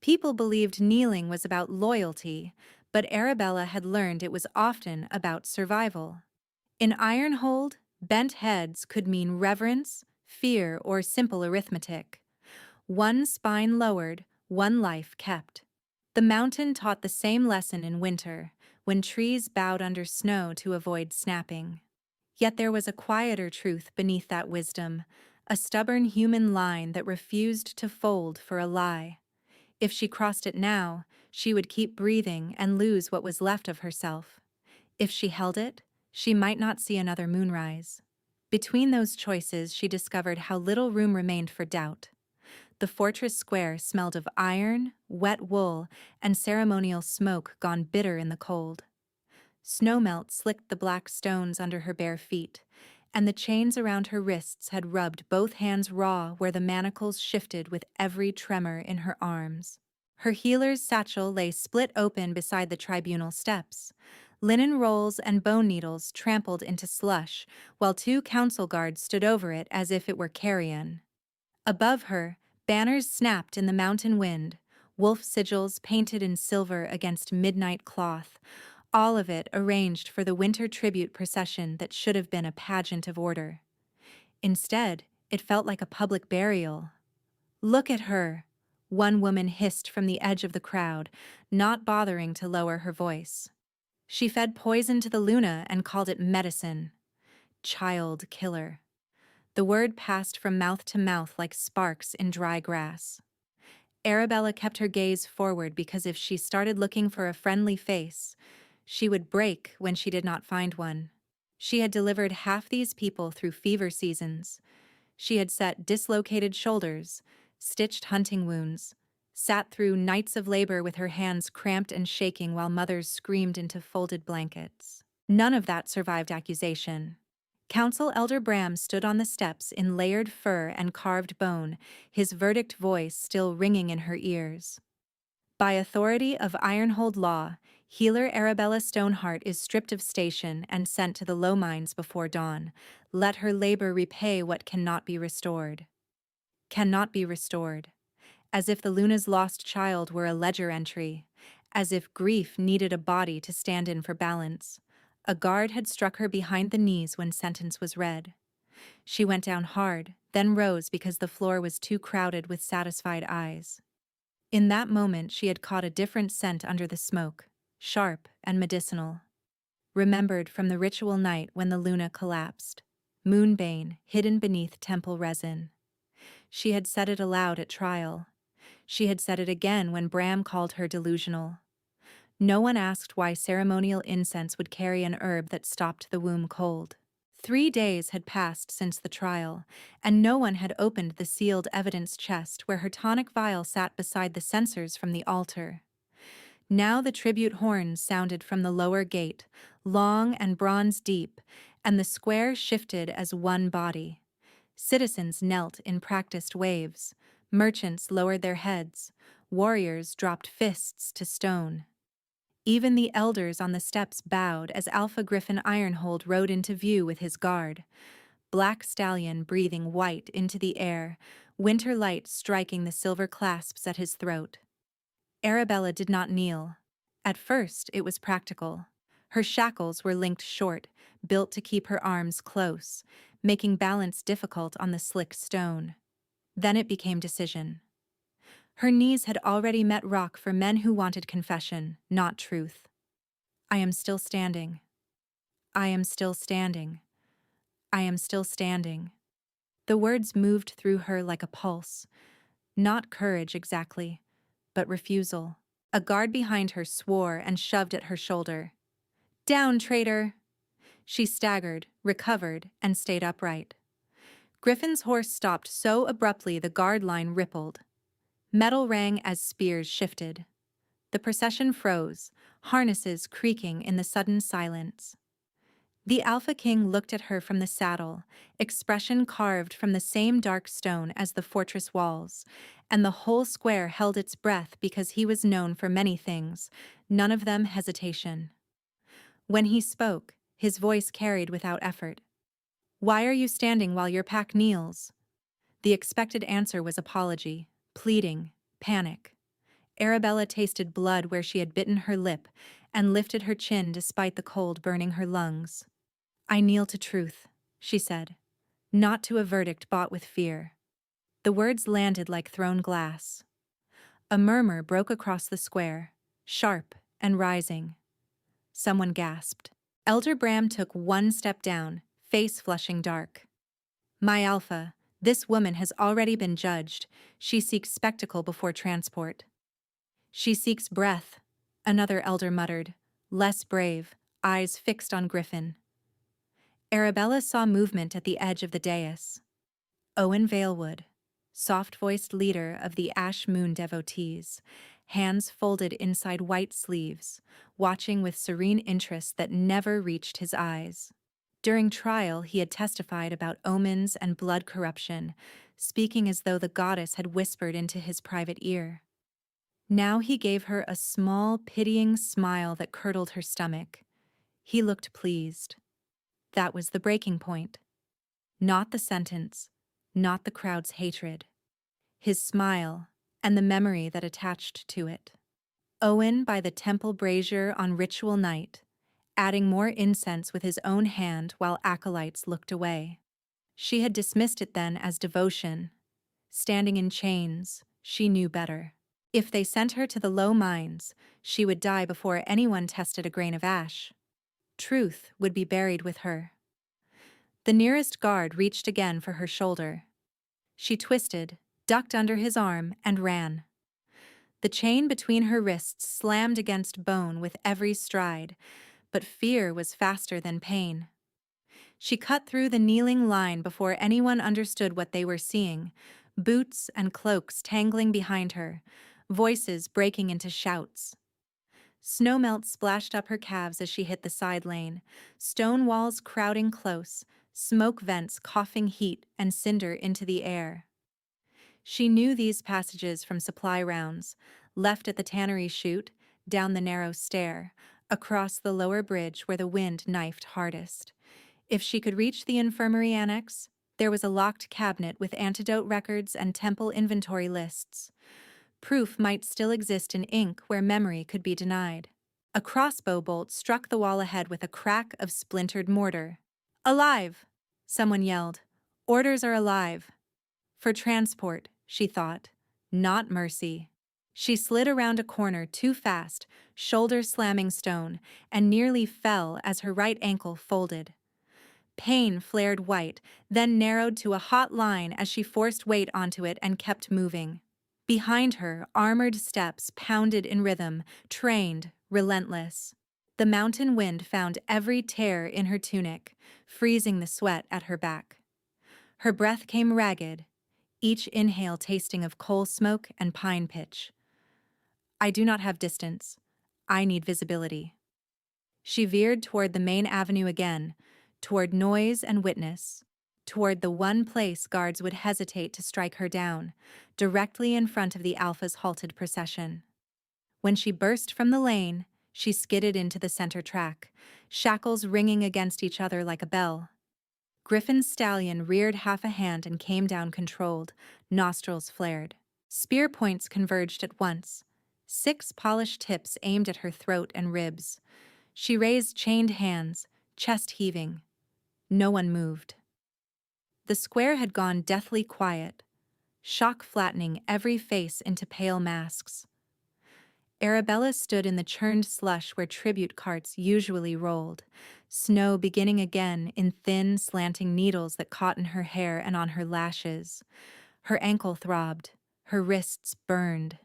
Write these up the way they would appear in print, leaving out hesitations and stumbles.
People believed kneeling was about loyalty, but Arabella had learned it was often about survival. In Ironhold, bent heads could mean reverence, fear, or simple arithmetic. One spine lowered, one life kept. The mountain taught the same lesson in winter, when trees bowed under snow to avoid snapping. Yet there was a quieter truth beneath that wisdom, a stubborn human line that refused to fold for a lie. If she crossed it now, she would keep breathing and lose what was left of herself. If she held it, she might not see another moonrise. Between those choices, she discovered how little room remained for doubt. The fortress square smelled of iron, wet wool, and ceremonial smoke gone bitter in the cold. Snowmelt slicked the black stones under her bare feet, and the chains around her wrists had rubbed both hands raw where the manacles shifted with every tremor in her arms. Her healer's satchel lay split open beside the tribunal steps. Linen rolls and bone needles trampled into slush, while two council guards stood over it as if it were carrion. Above her, banners snapped in the mountain wind, wolf sigils painted in silver against midnight cloth, all of it arranged for the winter tribute procession that should have been a pageant of order. Instead, it felt like a public burial. "Look at her," one woman hissed from the edge of the crowd, not bothering to lower her voice. She fed poison to the Luna and called it medicine. Child killer. The word passed from mouth to mouth like sparks in dry grass. Arabella kept her gaze forward because if she started looking for a friendly face, she would break when she did not find one. She had delivered half these people through fever seasons. She had set dislocated shoulders, stitched hunting wounds, sat through nights of labor with her hands cramped and shaking while mothers screamed into folded blankets. None of that survived accusation. Council Elder Bram stood on the steps in layered fur and carved bone, his verdict voice still ringing in her ears. By authority of Ironhold law, healer Arabella Stoneheart is stripped of station and sent to the low mines before dawn. Let her labor repay what cannot be restored. Cannot be restored. As if the Luna's lost child were a ledger entry. As if grief needed a body to stand in for balance. A guard had struck her behind the knees when sentence was read. She went down hard, then rose because the floor was too crowded with satisfied eyes. In that moment she had caught a different scent under the smoke, sharp and medicinal. Remembered from the ritual night when the Luna collapsed. Moonbane, hidden beneath temple resin. She had said it aloud at trial. She had said it again when Bram called her delusional. No one asked why ceremonial incense would carry an herb that stopped the womb cold. 3 days had passed since the trial, and no one had opened the sealed evidence chest where her tonic vial sat beside the censers from the altar. Now the tribute horns sounded from the lower gate, long and bronze deep, and the square shifted as one body. Citizens knelt in practiced waves, merchants lowered their heads, warriors dropped fists to stone. Even the elders on the steps bowed as Alpha Griffin Ironhold rode into view with his guard. Black stallion breathing white into the air, winter light striking the silver clasps at his throat. Arabella did not kneel. At first, it was practical. Her shackles were linked short, built to keep her arms close, making balance difficult on the slick stone. Then it became decision. Her knees had already met rock for men who wanted confession, not truth. I am still standing. I am still standing. I am still standing. The words moved through her like a pulse. Not courage exactly, but refusal. A guard behind her swore and shoved at her shoulder. "Down, traitor!" She staggered, recovered, and stayed upright. Griffin's horse stopped so abruptly the guard line rippled. Metal rang as spears shifted. The procession froze, harnesses creaking in the sudden silence. The Alpha King looked at her from the saddle, expression carved from the same dark stone as the fortress walls, and the whole square held its breath because he was known for many things, none of them hesitation. When he spoke, his voice carried without effort. "Why are you standing while your pack kneels?" The expected answer was apology, pleading, panic. Arabella tasted blood where she had bitten her lip and lifted her chin despite the cold burning her lungs. "I kneel to truth," she said, "not to a verdict bought with fear." The words landed like thrown glass. A murmur broke across the square, sharp and rising. Someone gasped. Elder Bram took one step down, face flushing dark. "My Alpha, this woman has already been judged. She seeks spectacle before transport." "She seeks breath," another elder muttered, less brave, eyes fixed on Griffin. Arabella saw movement at the edge of the dais. Owen Valewood, soft-voiced leader of the Ash Moon devotees, hands folded inside white sleeves, watching with serene interest that never reached his eyes. During trial, he had testified about omens and blood corruption, speaking as though the goddess had whispered into his private ear. Now he gave her a small, pitying smile that curdled her stomach. He looked pleased. That was the breaking point. Not the sentence, not the crowd's hatred. His smile, and the memory that attached to it. Owen by the temple brazier on ritual night, adding more incense with his own hand while acolytes looked away. She had dismissed it then as devotion. Standing in chains, she knew better. If they sent her to the low mines, she would die before anyone tested a grain of ash. Truth would be buried with her. The nearest guard reached again for her shoulder. She twisted, ducked under his arm, and ran. The chain between her wrists slammed against bone with every stride, but fear was faster than pain. She cut through the kneeling line before anyone understood what they were seeing, boots and cloaks tangling behind her, voices breaking into shouts. Snowmelt splashed up her calves as she hit the side lane, stone walls crowding close, smoke vents coughing heat and cinder into the air. She knew these passages from supply rounds, left at the tannery chute, down the narrow stair, across the lower bridge where the wind knifed hardest. If she could reach the infirmary annex, there was a locked cabinet with antidote records and temple inventory lists. Proof might still exist in ink where memory could be denied. A crossbow bolt struck the wall ahead with a crack of splintered mortar. "Alive!" someone yelled. "Orders are alive." For transport, she thought, not mercy. She slid around a corner too fast, shoulder slamming stone, and nearly fell as her right ankle folded. Pain flared white, then narrowed to a hot line as she forced weight onto it and kept moving. Behind her, armored steps pounded in rhythm, trained, relentless. The mountain wind found every tear in her tunic, freezing the sweat at her back. Her breath came ragged, each inhale tasting of coal smoke and pine pitch. "I do not have distance. I need visibility." She veered toward the main avenue again, toward noise and witness, toward the one place guards would hesitate to strike her down, directly in front of the Alpha's halted procession. When she burst from the lane, she skidded into the center track, shackles ringing against each other like a bell. Griffin's stallion reared half a hand and came down controlled, nostrils flared. Spear points converged at once, 6 polished tips aimed at her throat and ribs. She raised chained hands, chest heaving. No one moved. The square had gone deathly quiet, shock flattening every face into pale masks. Arabella stood in the churned slush where tribute carts usually rolled, snow beginning again in thin, slanting needles that caught in her hair and on her lashes. Her ankle throbbed, her wrists burned.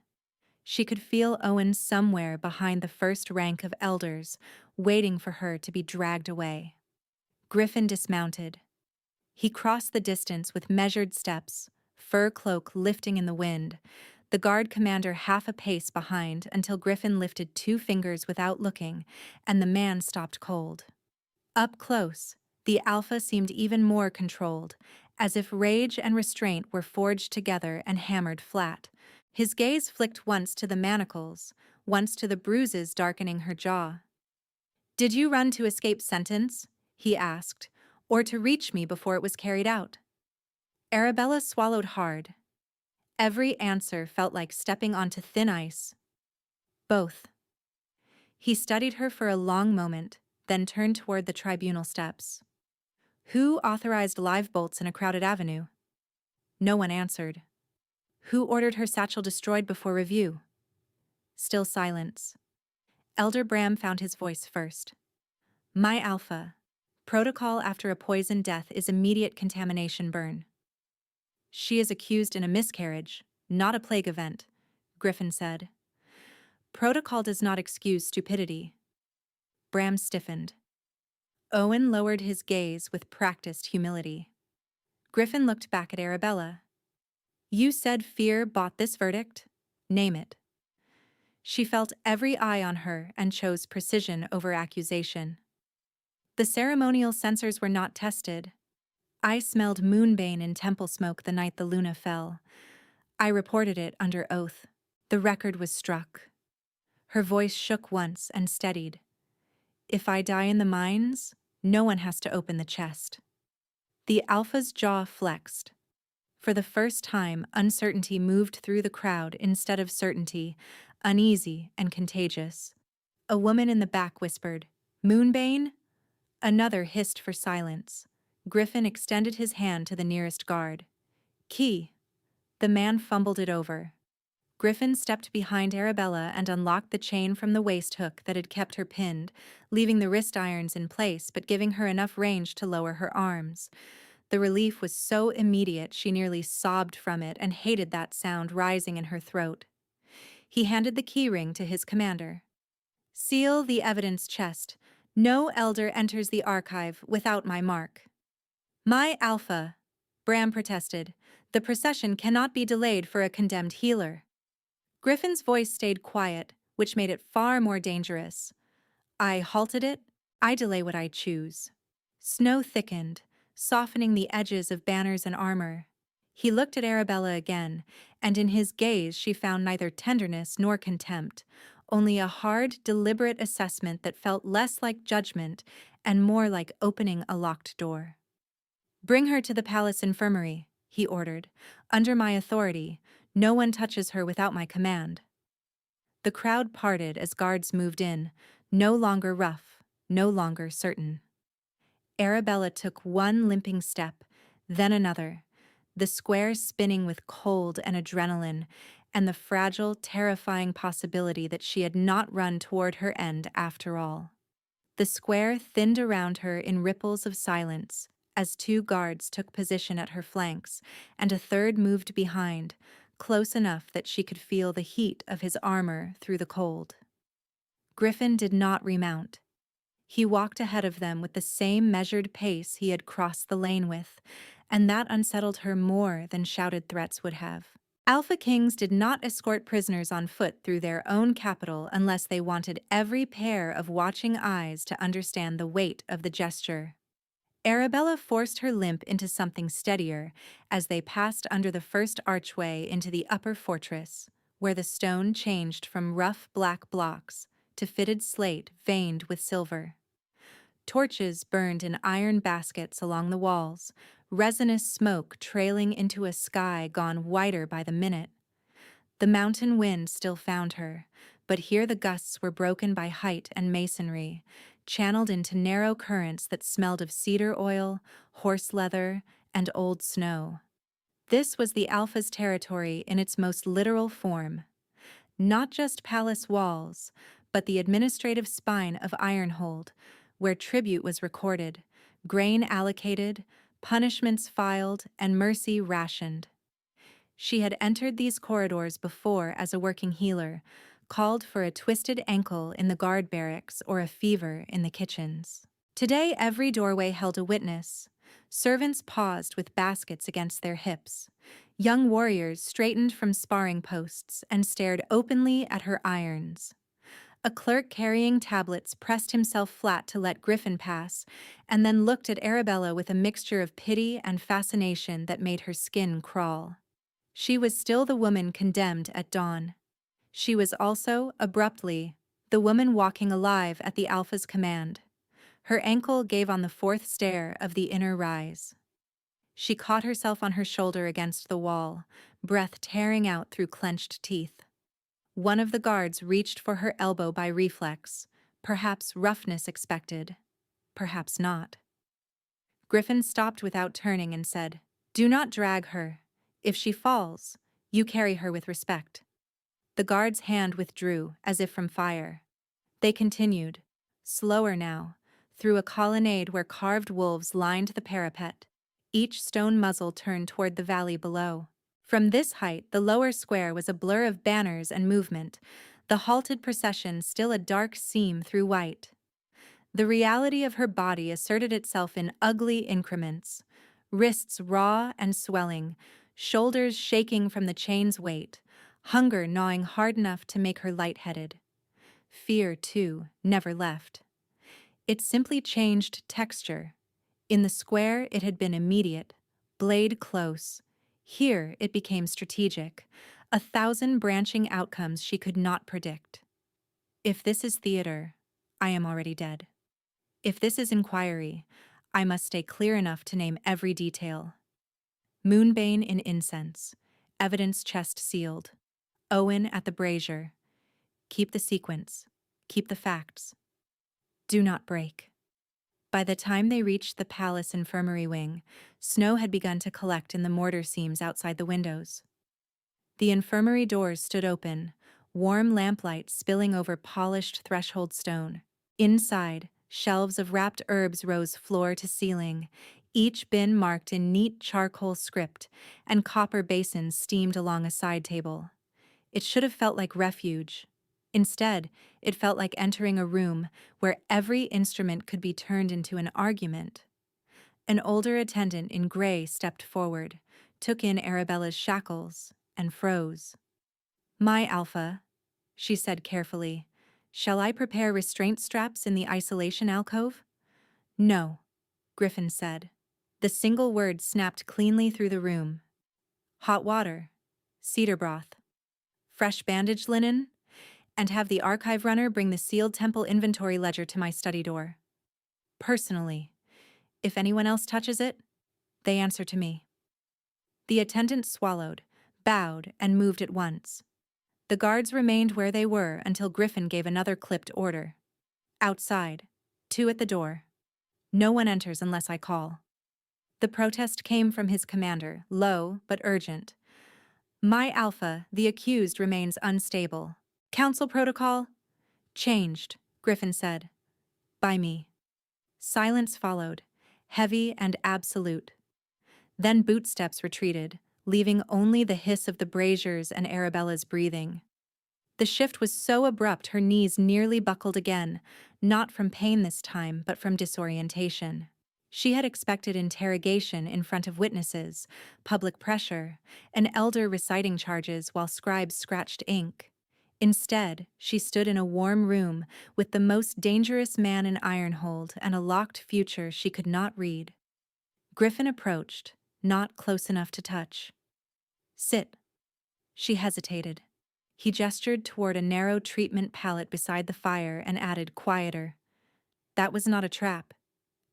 She could feel Owen somewhere behind the first rank of elders, waiting for her to be dragged away. Griffin dismounted. He crossed the distance with measured steps, fur cloak lifting in the wind, the guard commander half a pace behind until Griffin lifted 2 fingers without looking, and the man stopped cold. Up close, the Alpha seemed even more controlled, as if rage and restraint were forged together and hammered flat. His gaze flicked once to the manacles, once to the bruises darkening her jaw. "Did you run to escape sentence?" he asked, "or to reach me before it was carried out?" Arabella swallowed hard. Every answer felt like stepping onto thin ice, Both. He studied her for a long moment, then turned toward the tribunal steps. Who authorized live bolts in a crowded avenue? No one answered. Who ordered her satchel destroyed before review? Still silence. Elder Bram found his voice first. My Alpha. Protocol after a poison death is immediate contamination burn. She is accused in a miscarriage, not a plague event, Griffin said. Protocol does not excuse stupidity. Bram stiffened. Owen lowered his gaze with practiced humility. Griffin looked back at Arabella. You said fear bought this verdict? Name it. She felt every eye on her and chose precision over accusation. The ceremonial censers were not tested. I smelled moonbane in temple smoke the night the Luna fell. I reported it under oath. The record was struck. Her voice shook once and steadied. If I die in the mines, no one has to open the chest. The Alpha's jaw flexed. For the first time, uncertainty moved through the crowd instead of certainty, uneasy and contagious. A woman in the back whispered, Moonbane? Another hissed for silence. Griffin extended his hand to the nearest guard. Key. The man fumbled it over. Griffin stepped behind Arabella and unlocked the chain from the waist hook that had kept her pinned, leaving the wrist irons in place but giving her enough range to lower her arms. The relief was so immediate she nearly sobbed from it and hated that sound rising in her throat. He handed the key ring to his commander. Seal the evidence chest. No elder enters the archive without my mark. My Alpha, Bram protested. The procession cannot be delayed for a condemned healer. Griffin's voice stayed quiet, which made it far more dangerous. I halted it. I delay what I choose. Snow thickened, softening the edges of banners and armor. He looked at Arabella again, and in his gaze she found neither tenderness nor contempt, only a hard, deliberate assessment that felt less like judgment and more like opening a locked door. Bring her to the palace infirmary, he ordered. Under my authority, no one touches her without my command. The crowd parted as guards moved in, no longer rough, no longer certain. Arabella took one limping step, then another, the square spinning with cold and adrenaline, and the fragile, terrifying possibility that she had not run toward her end after all. The square thinned around her in ripples of silence as two guards took position at her flanks, and a third moved behind, close enough that she could feel the heat of his armor through the cold. Griffin did not remount. He walked ahead of them with the same measured pace he had crossed the lane with, and that unsettled her more than shouted threats would have. Alpha Kings did not escort prisoners on foot through their own capital unless they wanted every pair of watching eyes to understand the weight of the gesture. Arabella forced her limp into something steadier as they passed under the first archway into the upper fortress, where the stone changed from rough black blocks to fitted slate veined with silver. Torches burned in iron baskets along the walls, resinous smoke trailing into a sky gone whiter by the minute. The mountain wind still found her, but here the gusts were broken by height and masonry, channeled into narrow currents that smelled of cedar oil, horse leather, and old snow. This was the Alpha's territory in its most literal form. Not just palace walls, but the administrative spine of Ironhold, where tribute was recorded, grain allocated, punishments filed, and mercy rationed. She had entered these corridors before as a working healer, called for a twisted ankle in the guard barracks or a fever in the kitchens. Today, every doorway held a witness. Servants paused with baskets against their hips. Young warriors straightened from sparring posts and stared openly at her irons. A clerk carrying tablets pressed himself flat to let Griffin pass, and then looked at Arabella with a mixture of pity and fascination that made her skin crawl. She was still the woman condemned at dawn. She was also, abruptly, the woman walking alive at the Alpha's command. Her ankle gave on the fourth stair of the inner rise. She caught herself on her shoulder against the wall, breath tearing out through clenched teeth. One of the guards reached for her elbow by reflex, perhaps roughness expected, perhaps not. Griffin stopped without turning and said, "Do not drag her. If she falls, you carry her with respect." The guard's hand withdrew, as if from fire. They continued, slower now, through a colonnade where carved wolves lined the parapet, each stone muzzle turned toward the valley below. From this height, the lower square was a blur of banners and movement, the halted procession still a dark seam through white. The reality of her body asserted itself in ugly increments, wrists raw and swelling, shoulders shaking from the chain's weight, hunger gnawing hard enough to make her lightheaded. Fear, too, never left. It simply changed texture. In the square, it had been immediate, blade close. Here, it became strategic, 1,000 branching outcomes she could not predict. If this is theater, I am already dead. If this is inquiry, I must stay clear enough to name every detail. Moonbane in incense, evidence chest sealed, Owen at the brazier. Keep the sequence, keep the facts. Do not break. By the time they reached the palace infirmary wing, snow had begun to collect in the mortar seams outside the windows. The infirmary doors stood open, warm lamplight spilling over polished threshold stone. Inside, shelves of wrapped herbs rose floor to ceiling, each bin marked in neat charcoal script, and copper basins steamed along a side table. It should have felt like refuge. Instead, it felt like entering a room where every instrument could be turned into an argument. An older attendant in gray stepped forward, took in Arabella's shackles, and froze. "My Alpha," she said carefully, "shall I prepare restraint straps in the isolation alcove?" "No," Griffin said. The single word snapped cleanly through the room. "Hot water, cedar broth, fresh bandage linen, and have the archive runner bring the sealed temple inventory ledger to my study door. Personally. If anyone else touches it, they answer to me." The attendant swallowed, bowed, and moved at once. The guards remained where they were until Griffin gave another clipped order. "Outside. 2 at the door. No one enters unless I call." The protest came from his commander, low but urgent. "My Alpha, the accused remains unstable. Council protocol?" "Changed," Griffin said. "By me." Silence followed, heavy and absolute. Then bootsteps retreated, leaving only the hiss of the braziers and Arabella's breathing. The shift was so abrupt her knees nearly buckled again, not from pain this time, but from disorientation. She had expected interrogation in front of witnesses, public pressure, an elder reciting charges while scribes scratched ink. Instead, she stood in a warm room with the most dangerous man in Ironhold and a locked future she could not read. Griffin approached, not close enough to touch. "Sit." She hesitated. He gestured toward a narrow treatment pallet beside the fire and added, quieter, "That was not a trap.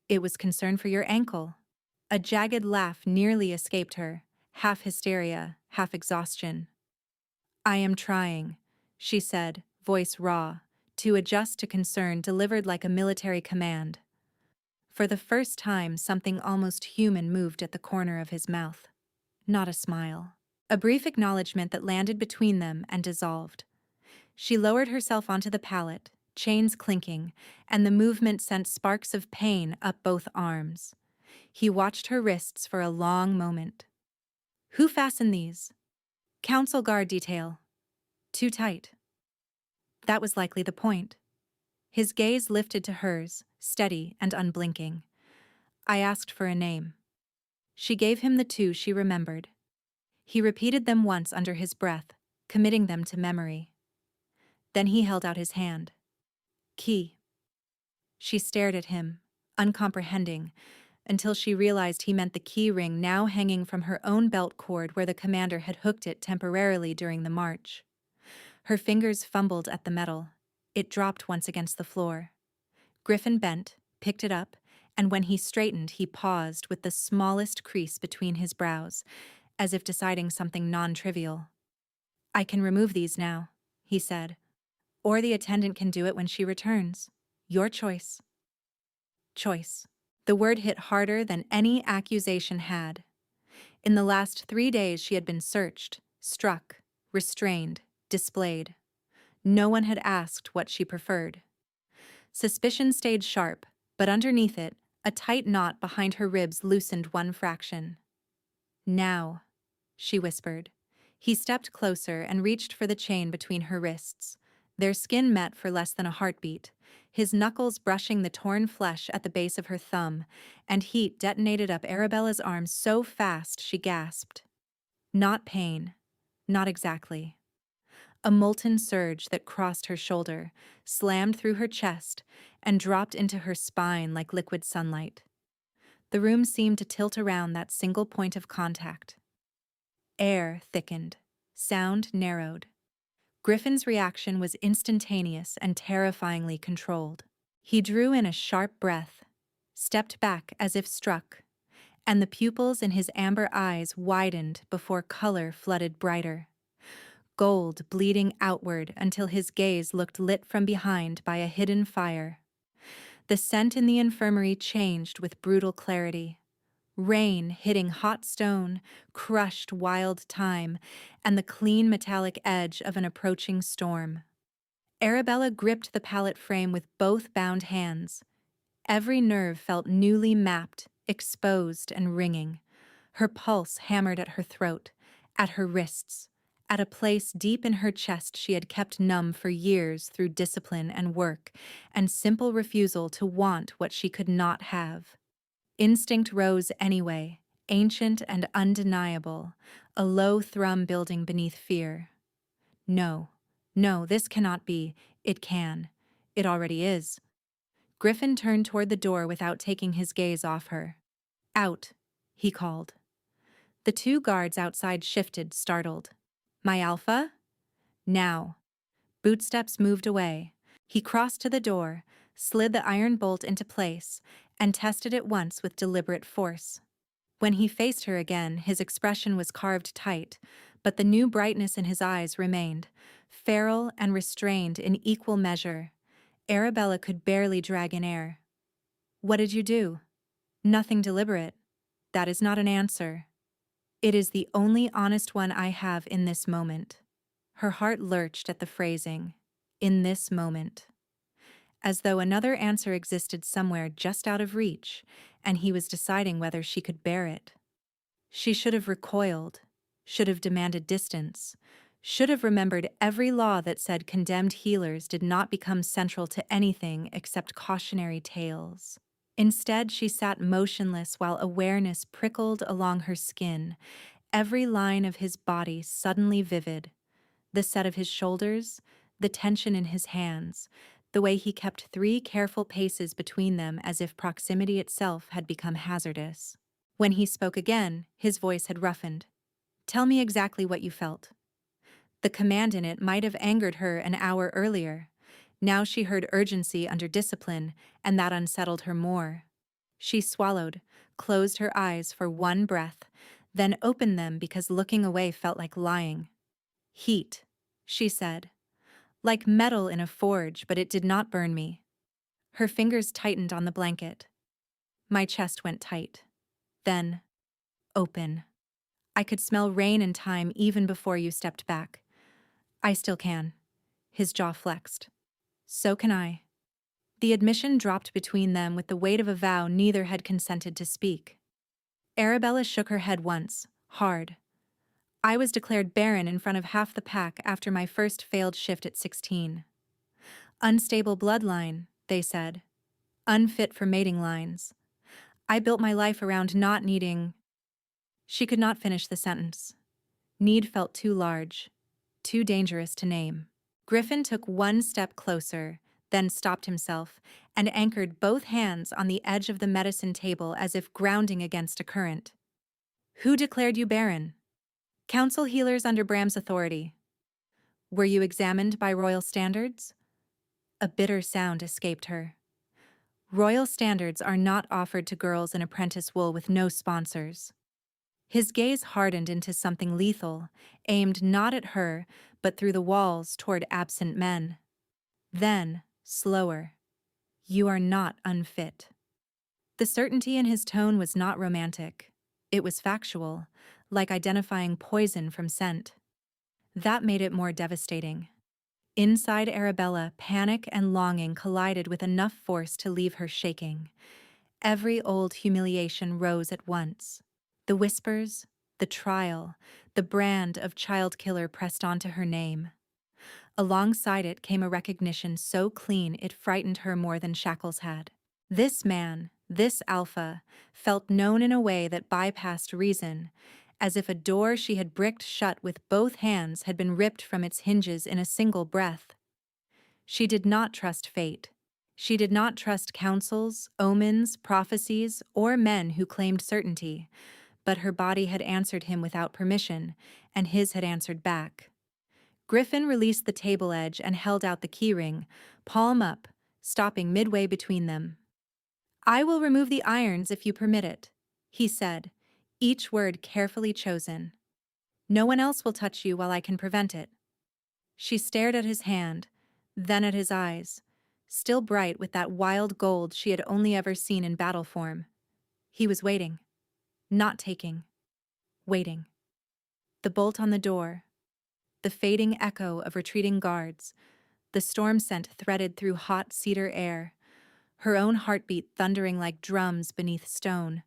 It was concern for your ankle." A jagged laugh nearly escaped her, half hysteria, half exhaustion. "I am trying," she said, voice raw, to adjust to concern delivered like a military command. For the first time, something almost human moved at the corner of his mouth. Not a smile. A brief acknowledgement that landed between them and dissolved. She lowered herself onto the pallet, chains clinking, and the movement sent sparks of pain up both arms. He watched her wrists for a long moment. "Who fastened these?" "Council guard detail." "Too tight." That was likely the point. His gaze lifted to hers, steady and unblinking. "I asked for a name." She gave him the 2 she remembered. He repeated them once under his breath, committing them to memory. Then he held out his hand. "Key." She stared at him, uncomprehending, until she realized he meant the key ring now hanging from her own belt cord where the commander had hooked it temporarily during the march. Her fingers fumbled at the metal. It dropped once against the floor. Griffin bent, picked it up, and when he straightened, he paused with the smallest crease between his brows, as if deciding something non-trivial. "I can remove these now," he said. Or the attendant can do it when she returns. Your choice. Choice. The word hit harder than any accusation had. In the last 3 days she had been searched, struck, restrained, displayed. No one had asked what she preferred. Suspicion stayed sharp, but underneath it, a tight knot behind her ribs loosened one fraction. Now, she whispered. He stepped closer and reached for the chain between her wrists. Their skin met for less than a heartbeat, his knuckles brushing the torn flesh at the base of her thumb, and heat detonated up Arabella's arms so fast she gasped. Not pain. Not exactly. A molten surge that crossed her shoulder, slammed through her chest, and dropped into her spine like liquid sunlight. The room seemed to tilt around that single point of contact. Air thickened. Sound narrowed. Griffin's reaction was instantaneous and terrifyingly controlled. He drew in a sharp breath, stepped back as if struck, and the pupils in his amber eyes widened before color flooded brighter. Gold bleeding outward until his gaze looked lit from behind by a hidden fire. The scent in the infirmary changed with brutal clarity. Rain hitting hot stone, crushed wild thyme, and the clean metallic edge of an approaching storm. Arabella gripped the pallet frame with both bound hands. Every nerve felt newly mapped, exposed, and ringing. Her pulse hammered at her throat, at her wrists, at a place deep in her chest she had kept numb for years through discipline and work, and simple refusal to want what she could not have. Instinct rose anyway, ancient and undeniable, a low thrum building beneath fear. No, no, this cannot be. It can. It already is. Griffin turned toward the door without taking his gaze off her. Out, he called. The two guards outside shifted, startled. My alpha? Now. Bootsteps moved away. He crossed to the door, slid the iron bolt into place, and tested it once with deliberate force. When he faced her again, his expression was carved tight, but the new brightness in his eyes remained, feral and restrained in equal measure. Arabella could barely drag in air. What did you do? Nothing deliberate. That is not an answer. It is the only honest one I have in this moment. Her heart lurched at the phrasing, in this moment. As though another answer existed somewhere just out of reach, and he was deciding whether she could bear it. She should have recoiled, should have demanded distance, should have remembered every law that said condemned healers did not become central to anything except cautionary tales. Instead, she sat motionless while awareness prickled along her skin, every line of his body suddenly vivid. The set of his shoulders, the tension in his hands, the way he kept 3 careful paces between them as if proximity itself had become hazardous. When he spoke again, his voice had roughened. Tell me exactly what you felt. The command in it might have angered her an hour earlier. Now she heard urgency under discipline, and that unsettled her more. She swallowed, closed her eyes for one breath, then opened them because looking away felt like lying. Heat, she said. Like metal in a forge, but it did not burn me. Her fingers tightened on the blanket. My chest went tight. Then, open. I could smell rain and time even before you stepped back. I still can. His jaw flexed. So can I. The admission dropped between them with the weight of a vow neither had consented to speak. Arabella shook her head once, hard. I was declared barren in front of half the pack after my first failed shift at 16. Unstable bloodline, they said. Unfit for mating lines. I built my life around not needing... She could not finish the sentence. Need felt too large, too dangerous to name. Griffin took one step closer, then stopped himself, and anchored both hands on the edge of the medicine table as if grounding against a current. Who declared you barren? Council healers under Bram's authority. Were you examined by royal standards? A bitter sound escaped her. Royal standards are not offered to girls in apprentice wool with no sponsors. His gaze hardened into something lethal, aimed not at her, but through the walls toward absent men. Then, slower, "You are not unfit." The certainty in his tone was not romantic. It was factual, like identifying poison from scent. That made it more devastating. Inside Arabella, panic and longing collided with enough force to leave her shaking. Every old humiliation rose at once. The whispers, the trial, the brand of child killer pressed onto her name. Alongside it came a recognition so clean it frightened her more than shackles had. This man, this alpha, felt known in a way that bypassed reason, as if a door she had bricked shut with both hands had been ripped from its hinges in a single breath. She did not trust fate. She did not trust counsels, omens, prophecies, or men who claimed certainty, but her body had answered him without permission, and his had answered back. Griffin released the table edge and held out the keyring, palm up, stopping midway between them. "I will remove the irons if you permit it," he said, each word carefully chosen. "No one else will touch you while I can prevent it." She stared at his hand, then at his eyes, still bright with that wild gold she had only ever seen in battle form. He was waiting. Not taking. Waiting. The bolt on the door. The fading echo of retreating guards. The storm scent threaded through hot cedar air. Her own heartbeat thundering like drums beneath stone.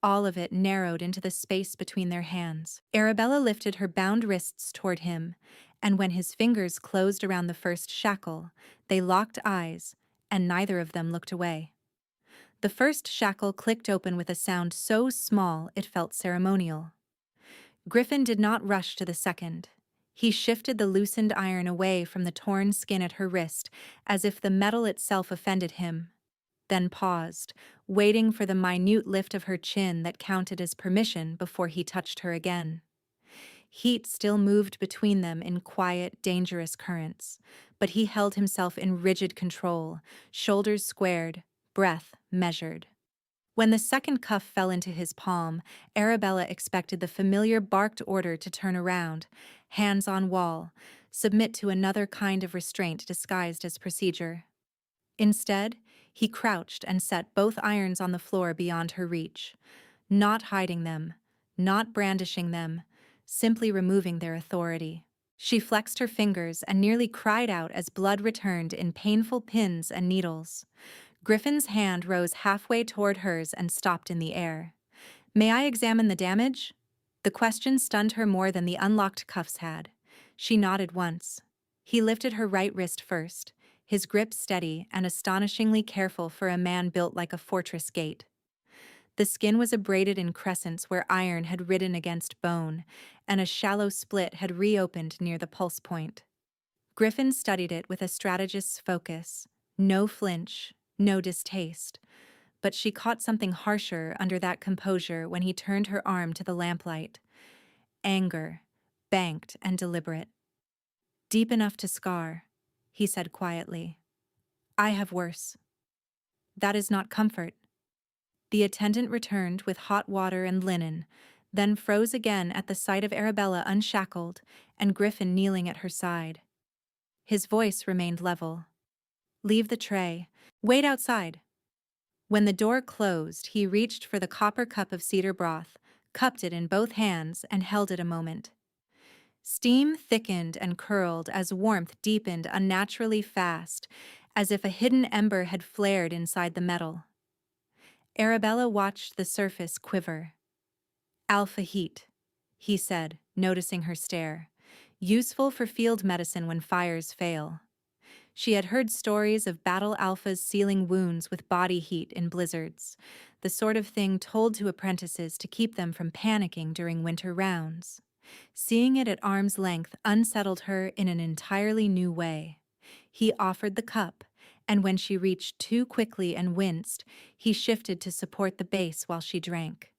All of it narrowed into the space between their hands. Arabella lifted her bound wrists toward him, and when his fingers closed around the first shackle, they locked eyes, and neither of them looked away. The first shackle clicked open with a sound so small it felt ceremonial. Griffin did not rush to the second. He shifted the loosened iron away from the torn skin at her wrist, as if the metal itself offended him, then paused, waiting for the minute lift of her chin that counted as permission before he touched her again. Heat still moved between them in quiet, dangerous currents, but he held himself in rigid control, shoulders squared, breath measured. When the second cuff fell into his palm, Arabella expected the familiar barked order to turn around, hands on wall, submit to another kind of restraint disguised as procedure. Instead, he crouched and set both irons on the floor beyond her reach, not hiding them, not brandishing them, simply removing their authority. She flexed her fingers and nearly cried out as blood returned in painful pins and needles. Griffin's hand rose halfway toward hers and stopped in the air. "May I examine the damage?" The question stunned her more than the unlocked cuffs had. She nodded once. He lifted her right wrist first, his grip steady and astonishingly careful for a man built like a fortress gate. The skin was abraded in crescents where iron had ridden against bone, and a shallow split had reopened near the pulse point. Griffin studied it with a strategist's focus. No flinch, no distaste. But she caught something harsher under that composure when he turned her arm to the lamplight. Anger, banked and deliberate. "Deep enough to scar," he said quietly. "I have worse." "That is not comfort." The attendant returned with hot water and linen, then froze again at the sight of Arabella unshackled and Griffin kneeling at her side. His voice remained level. "Leave the tray. Wait outside." When the door closed, he reached for the copper cup of cedar broth, cupped it in both hands, and held it a moment. Steam thickened and curled as warmth deepened unnaturally fast, as if a hidden ember had flared inside the metal. Arabella watched the surface quiver. "Alpha heat," he said, noticing her stare. "Useful for field medicine when fires fail." She had heard stories of battle alphas sealing wounds with body heat in blizzards, the sort of thing told to apprentices to keep them from panicking during winter rounds. Seeing it at arm's length unsettled her in an entirely new way. He offered the cup, and when she reached too quickly and winced, he shifted to support the base while she drank.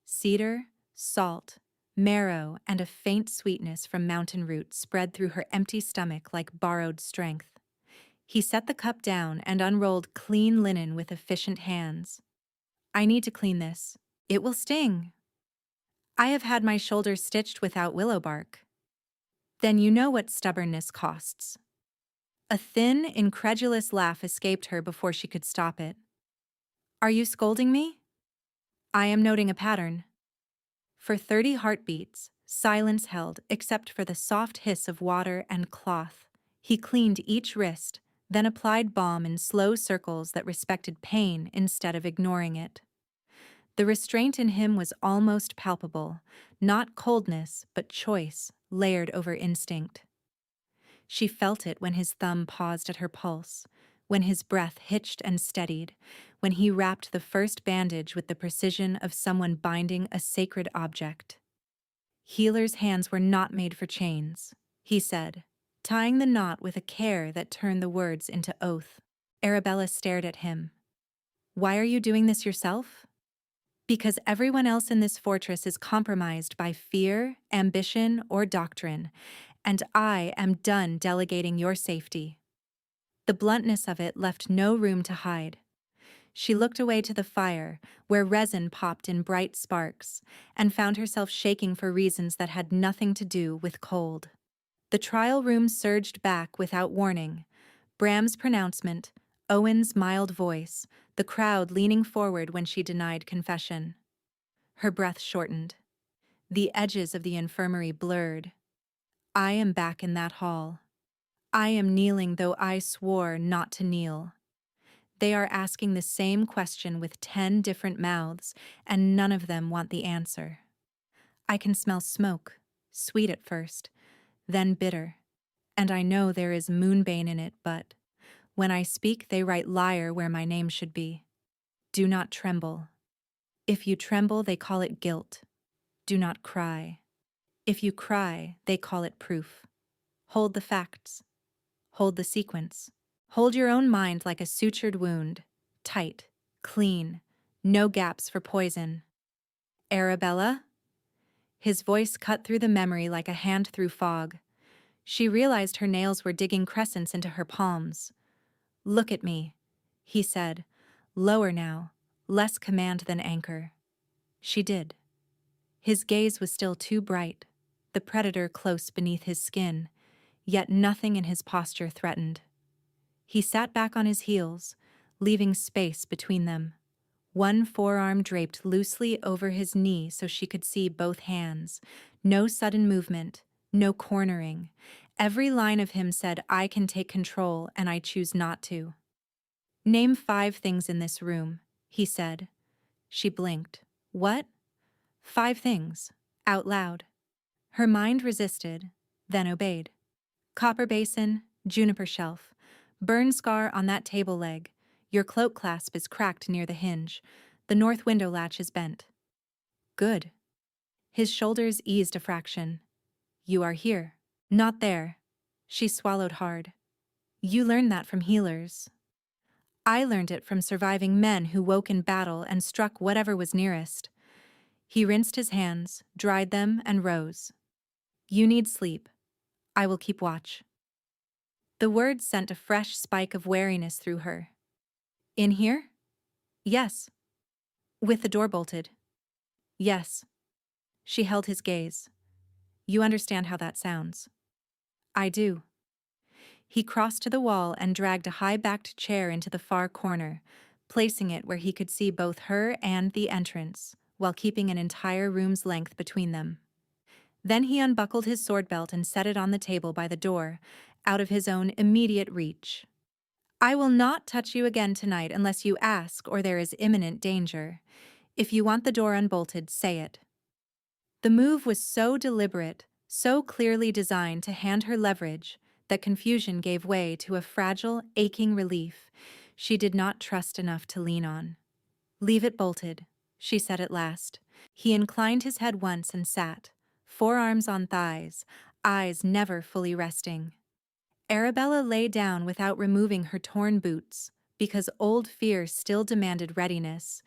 Cedar, salt, marrow, and a faint sweetness from mountain root spread through her empty stomach like borrowed strength. He set the cup down and unrolled clean linen with efficient hands. "I need to clean this. It will sting." I have had my shoulders stitched without willow bark. Then you know what stubbornness costs. A thin, incredulous laugh escaped her before she could stop it. Are you scolding me? I am noting a pattern. For 30 heartbeats, silence held except for the soft hiss of water and cloth. He cleaned each wrist, then applied balm in slow circles that respected pain instead of ignoring it. The restraint in him was almost palpable, not coldness, but choice, layered over instinct. She felt it when his thumb paused at her pulse, when his breath hitched and steadied, when he wrapped the first bandage with the precision of someone binding a sacred object. Healer's hands were not made for chains, he said, tying the knot with a care that turned the words into oath. Arabella stared at him. Why are you doing this yourself? Because everyone else in this fortress is compromised by fear, ambition, or doctrine, and I am done delegating your safety. The bluntness of it left no room to hide. She looked away to the fire, where resin popped in bright sparks, and found herself shaking for reasons that had nothing to do with cold. The trial room surged back without warning. Bram's pronouncement, Owen's mild voice, the crowd leaning forward when she denied confession. Her breath shortened. The edges of the infirmary blurred. I am back in that hall. I am kneeling though I swore not to kneel. They are asking the same question with 10 different mouths, and none of them want the answer. I can smell smoke, sweet at first, then bitter, and I know there is moonbane in it, but when I speak they write liar where my name should be. Do not tremble. If you tremble, they call it guilt. Do not cry. If you cry, they call it proof. Hold the facts. Hold the sequence. Hold your own mind like a sutured wound, tight, clean, no gaps for poison. Arabella? His voice cut through the memory like a hand through fog. She realized her nails were digging crescents into her palms. Look at me, he said, lower now, less command than anchor. She did. His gaze was still too bright, the predator close beneath his skin, yet nothing in his posture threatened. He sat back on his heels, leaving space between them. One forearm draped loosely over his knee so she could see both hands. No sudden movement, no cornering. Every line of him said, I can take control and I choose not to. Name 5 things in this room, he said. She blinked. What? 5 things, out loud. Her mind resisted, then obeyed. Copper basin, juniper shelf, burn scar on that table leg. Your cloak clasp is cracked near the hinge. The north window latch is bent. Good. His shoulders eased a fraction. You are here. Not there. She swallowed hard. You learned that from healers. I learned it from surviving men who woke in battle and struck whatever was nearest. He rinsed his hands, dried them, and rose. You need sleep. I will keep watch. The words sent a fresh spike of wariness through her. In here? Yes. With the door bolted? Yes. She held his gaze. You understand how that sounds. I do. He crossed to the wall and dragged a high-backed chair into the far corner, placing it where he could see both her and the entrance, while keeping an entire room's length between them. Then he unbuckled his sword belt and set it on the table by the door, out of his own immediate reach. I will not touch you again tonight unless you ask or there is imminent danger. If you want the door unbolted, say it. The move was so deliberate, so clearly designed to hand her leverage, that confusion gave way to a fragile, aching relief she did not trust enough to lean on. Leave it bolted, she said at last. He inclined his head once and sat, forearms on thighs, eyes never fully resting. Arabella lay down without removing her torn boots, because old fear still demanded readiness,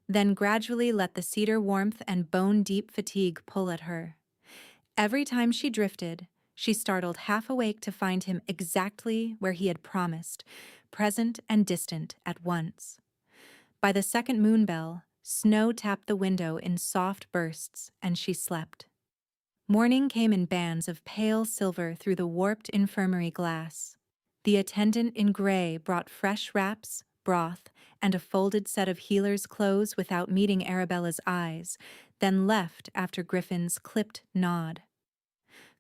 then gradually let the cedar warmth and bone-deep fatigue pull at her. Every time she drifted, she startled half awake to find him exactly where he had promised, present and distant at once. By the second moon bell, Snow tapped the window in soft bursts, and she slept. Morning came in bands of pale silver through the warped infirmary glass. The attendant in gray brought fresh wraps, broth, and a folded set of healer's clothes without meeting Arabella's eyes, then left after Griffin's clipped nod.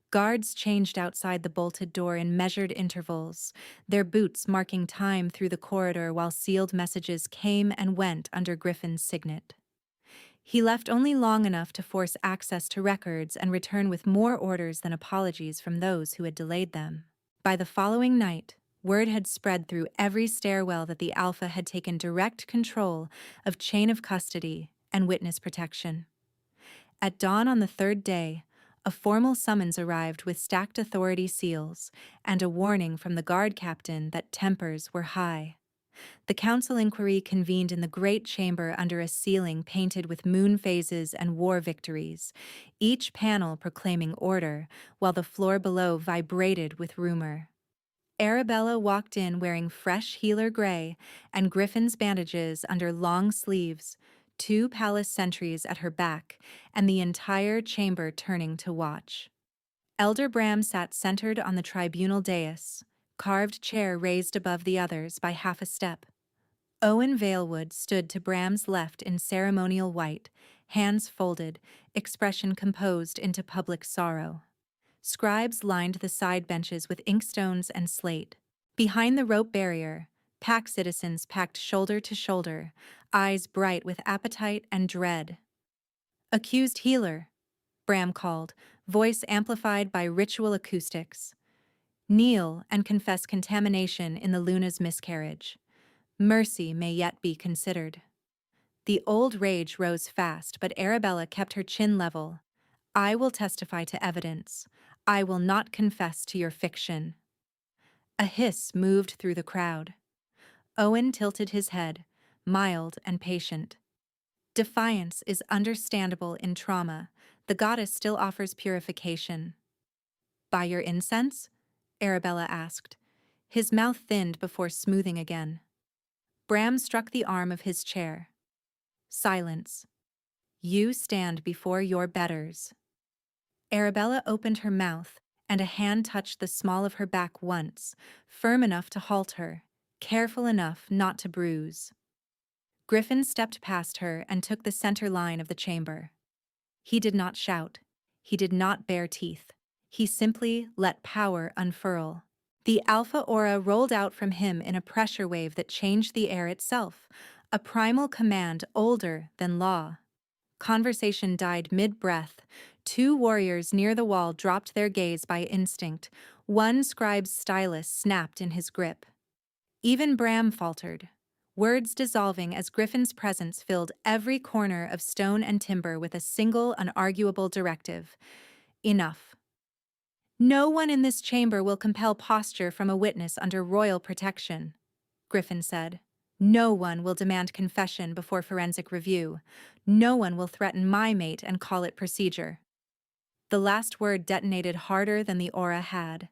Guards changed outside the bolted door in measured intervals, their boots marking time through the corridor while sealed messages came and went under Griffin's signet. He left only long enough to force access to records and return with more orders than apologies from those who had delayed them. By the following night, word had spread through every stairwell that the Alpha had taken direct control of chain of custody and witness protection. At dawn on the third day, a formal summons arrived with stacked authority seals and a warning from the guard captain that tempers were high. The council inquiry convened in the great chamber under a ceiling painted with moon phases and war victories, each panel proclaiming order, while the floor below vibrated with rumor. Arabella walked in wearing fresh healer gray and Griffin's bandages under long sleeves, 2 palace sentries at her back, and the entire chamber turning to watch. Elder Bram sat centered on the tribunal dais, carved chair raised above the others by half a step. Owen Valewood stood to Bram's left in ceremonial white, hands folded, expression composed into public sorrow. Scribes lined the side benches with inkstones and slate. Behind the rope barrier, pack citizens packed shoulder to shoulder, eyes bright with appetite and dread. "Accused healer," Bram called, voice amplified by ritual acoustics. "Kneel and confess contamination in the Luna's miscarriage. Mercy may yet be considered." The old rage rose fast, but Arabella kept her chin level. "I will testify to evidence. I will not confess to your fiction." A hiss moved through the crowd. Owen tilted his head, mild and patient. "Defiance is understandable in trauma. The goddess still offers purification." "By your incense?" Arabella asked. His mouth thinned before smoothing again. Bram struck the arm of his chair. "Silence. You stand before your betters." Arabella opened her mouth, and a hand touched the small of her back once, firm enough to halt her, careful enough not to bruise. Griffin stepped past her and took the center line of the chamber. He did not shout. He did not bare teeth. He simply let power unfurl. The alpha aura rolled out from him in a pressure wave that changed the air itself, a primal command older than law. Conversation died mid-breath. 2 warriors near the wall dropped their gaze by instinct. One scribe's stylus snapped in his grip. Even Bram faltered, words dissolving as Griffin's presence filled every corner of stone and timber with a single unarguable directive. "Enough. No one in this chamber will compel posture from a witness under royal protection," Griffin said. "No one will demand confession before forensic review. No one will threaten my mate and call it procedure." The last word detonated harder than the aura had.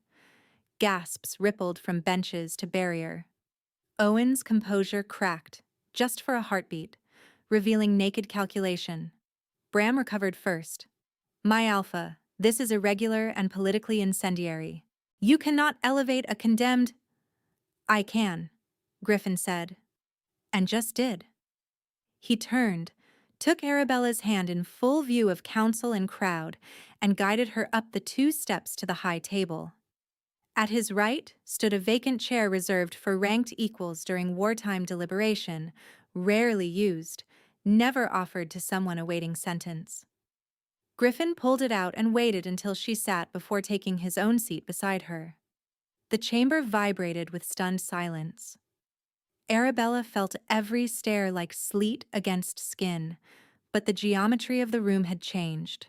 Gasps rippled from benches to barrier. Owen's composure cracked, just for a heartbeat, revealing naked calculation. Bram recovered first. "My alpha, this is irregular and politically incendiary. You cannot elevate a condemned—" "I can," Griffin said. And just did. He turned, took Arabella's hand in full view of council and crowd, and guided her up the 2 steps to the high table. At his right stood a vacant chair reserved for ranked equals during wartime deliberation, rarely used, never offered to someone awaiting sentence. Griffin pulled it out and waited until she sat before taking his own seat beside her. The chamber vibrated with stunned silence. Arabella felt every stare like sleet against skin, but the geometry of the room had changed.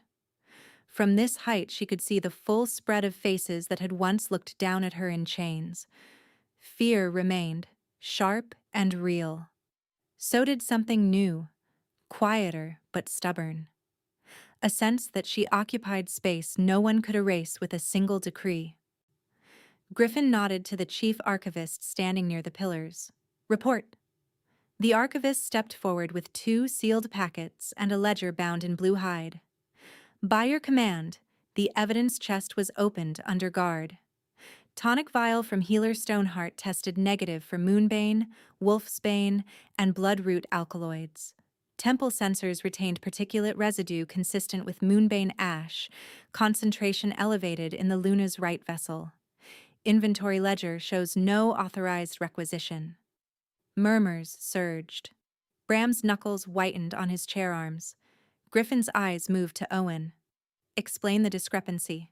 From this height she could see the full spread of faces that had once looked down at her in chains. Fear remained, sharp and real. So did something new, quieter but stubborn. A sense that she occupied space no one could erase with a single decree. Griffin nodded to the chief archivist standing near the pillars. "Report." The archivist stepped forward with 2 sealed packets and a ledger bound in blue hide. By your command, the evidence chest was opened under guard. Tonic vial from healer Stoneheart tested negative for moonbane, wolfsbane, and bloodroot alkaloids. Temple sensors retained particulate residue consistent with moonbane ash, concentration elevated in the Luna's right vessel. Inventory ledger shows no authorized requisition. Murmurs surged. Bram's knuckles whitened on his chair arms. Griffin's eyes moved to Owen. Explain the discrepancy.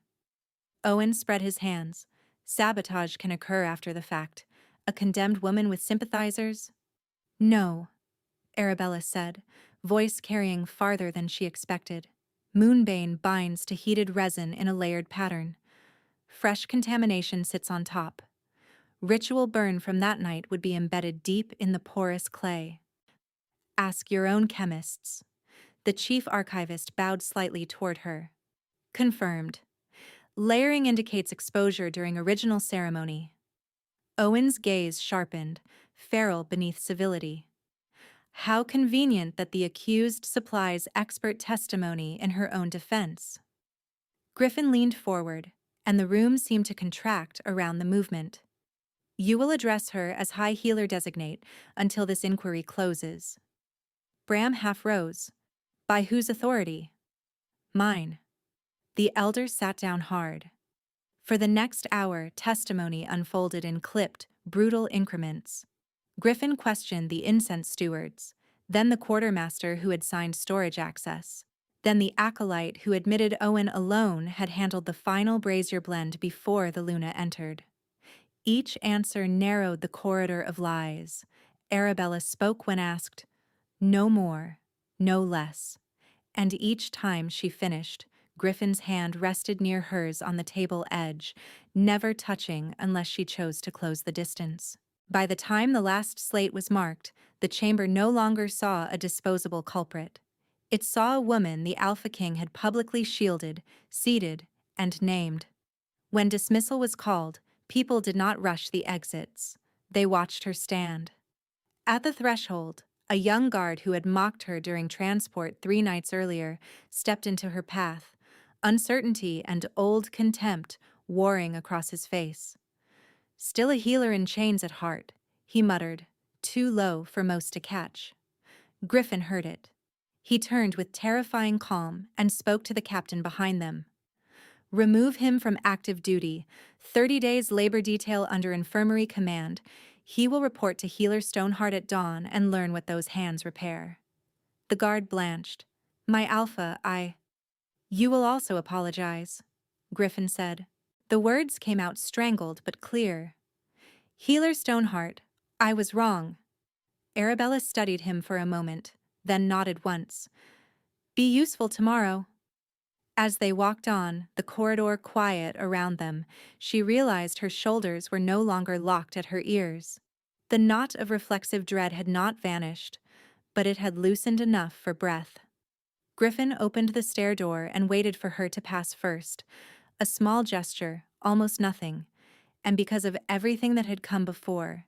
Owen spread his hands. Sabotage can occur after the fact. A condemned woman with sympathizers? No, Arabella said, voice carrying farther than she expected. Moonbane binds to heated resin in a layered pattern. Fresh contamination sits on top. Ritual burn from that night would be embedded deep in the porous clay. Ask your own chemists. The chief archivist bowed slightly toward her. Confirmed. Layering indicates exposure during original ceremony. Owen's gaze sharpened, feral beneath civility. How convenient that the accused supplies expert testimony in her own defense. Griffin leaned forward, and the room seemed to contract around the movement. You will address her as High Healer Designate until this inquiry closes. Bram half rose. By whose authority? Mine. The elder sat down hard. For the next hour, testimony unfolded in clipped, brutal increments. Griffin questioned the incense stewards, then the quartermaster who had signed storage access, then the acolyte who admitted Owen alone had handled the final brazier blend before the Luna entered. Each answer narrowed the corridor of lies. Arabella spoke when asked, no more, no less. And each time she finished, Griffin's hand rested near hers on the table edge, never touching unless she chose to close the distance. By the time the last slate was marked, the chamber no longer saw a disposable culprit. It saw a woman the Alpha King had publicly shielded, seated, and named. When dismissal was called, people did not rush the exits. They watched her stand. At the threshold, a young guard who had mocked her during transport 3 nights earlier stepped into her path, uncertainty and old contempt warring across his face. Still a healer in chains at heart, he muttered, too low for most to catch. Griffin heard it. He turned with terrifying calm and spoke to the captain behind them. Remove him from active duty. 30 days labor detail under infirmary command. He will report to Healer Stoneheart at dawn and learn what those hands repair. The guard blanched. My Alpha, You will also apologize, Griffin said. The words came out strangled but clear. Healer Stoneheart, I was wrong. Arabella studied him for a moment, then nodded once. Be useful tomorrow. As they walked on, the corridor quiet around them, she realized her shoulders were no longer locked at her ears. The knot of reflexive dread had not vanished, but it had loosened enough for breath. Griffin opened the stair door and waited for her to pass first. A small gesture, almost nothing, and because of everything that had come before,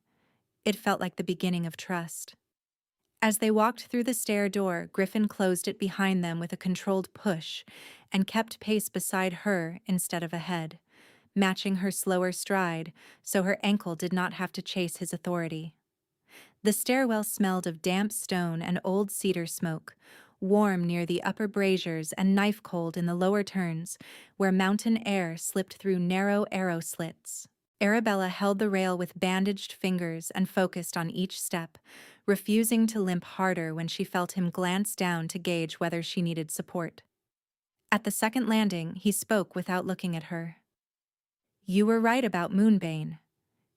it felt like the beginning of trust. As they walked through the stair door, Griffin closed it behind them with a controlled push and kept pace beside her instead of ahead, matching her slower stride so her ankle did not have to chase his authority. The stairwell smelled of damp stone and old cedar smoke, warm near the upper braziers and knife cold in the lower turns, where mountain air slipped through narrow arrow slits. Arabella held the rail with bandaged fingers and focused on each step, refusing to limp harder when she felt him glance down to gauge whether she needed support. At the second landing, he spoke without looking at her. You were right about Moonbane.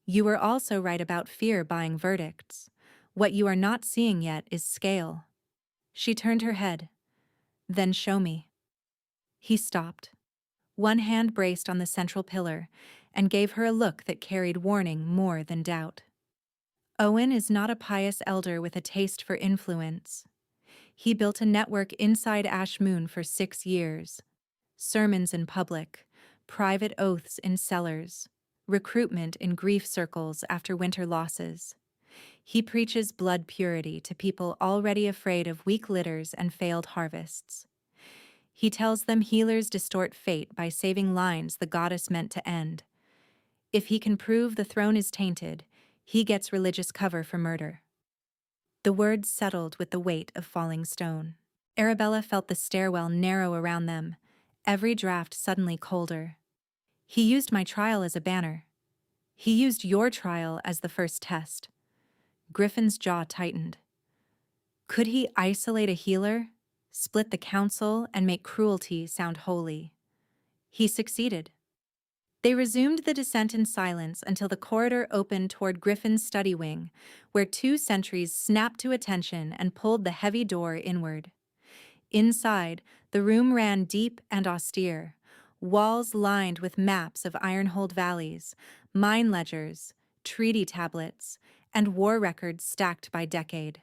You were also right about fear buying verdicts. What you are not seeing yet is scale. She turned her head. Then show me. He stopped. One hand braced on the central pillar and gave her a look that carried warning more than doubt. Owen is not a pious elder with a taste for influence. He built a network inside Ash Moon for 6 years. Sermons in public, private oaths in cellars, recruitment in grief circles after winter losses. He preaches blood purity to people already afraid of weak litters and failed harvests. He tells them healers distort fate by saving lines the goddess meant to end. If he can prove the throne is tainted, he gets religious cover for murder. The words settled with the weight of falling stone. Arabella felt the stairwell narrow around them, every draft suddenly colder. He used my trial as a banner. He used your trial as the first test. Griffin's jaw tightened. Could he isolate a healer, split the council, and make cruelty sound holy? He succeeded. They resumed the descent in silence until the corridor opened toward Griffin's study wing, where two sentries snapped to attention and pulled the heavy door inward. Inside, the room ran deep and austere, walls lined with maps of Ironhold valleys, mine ledgers, treaty tablets, and war records stacked by decade.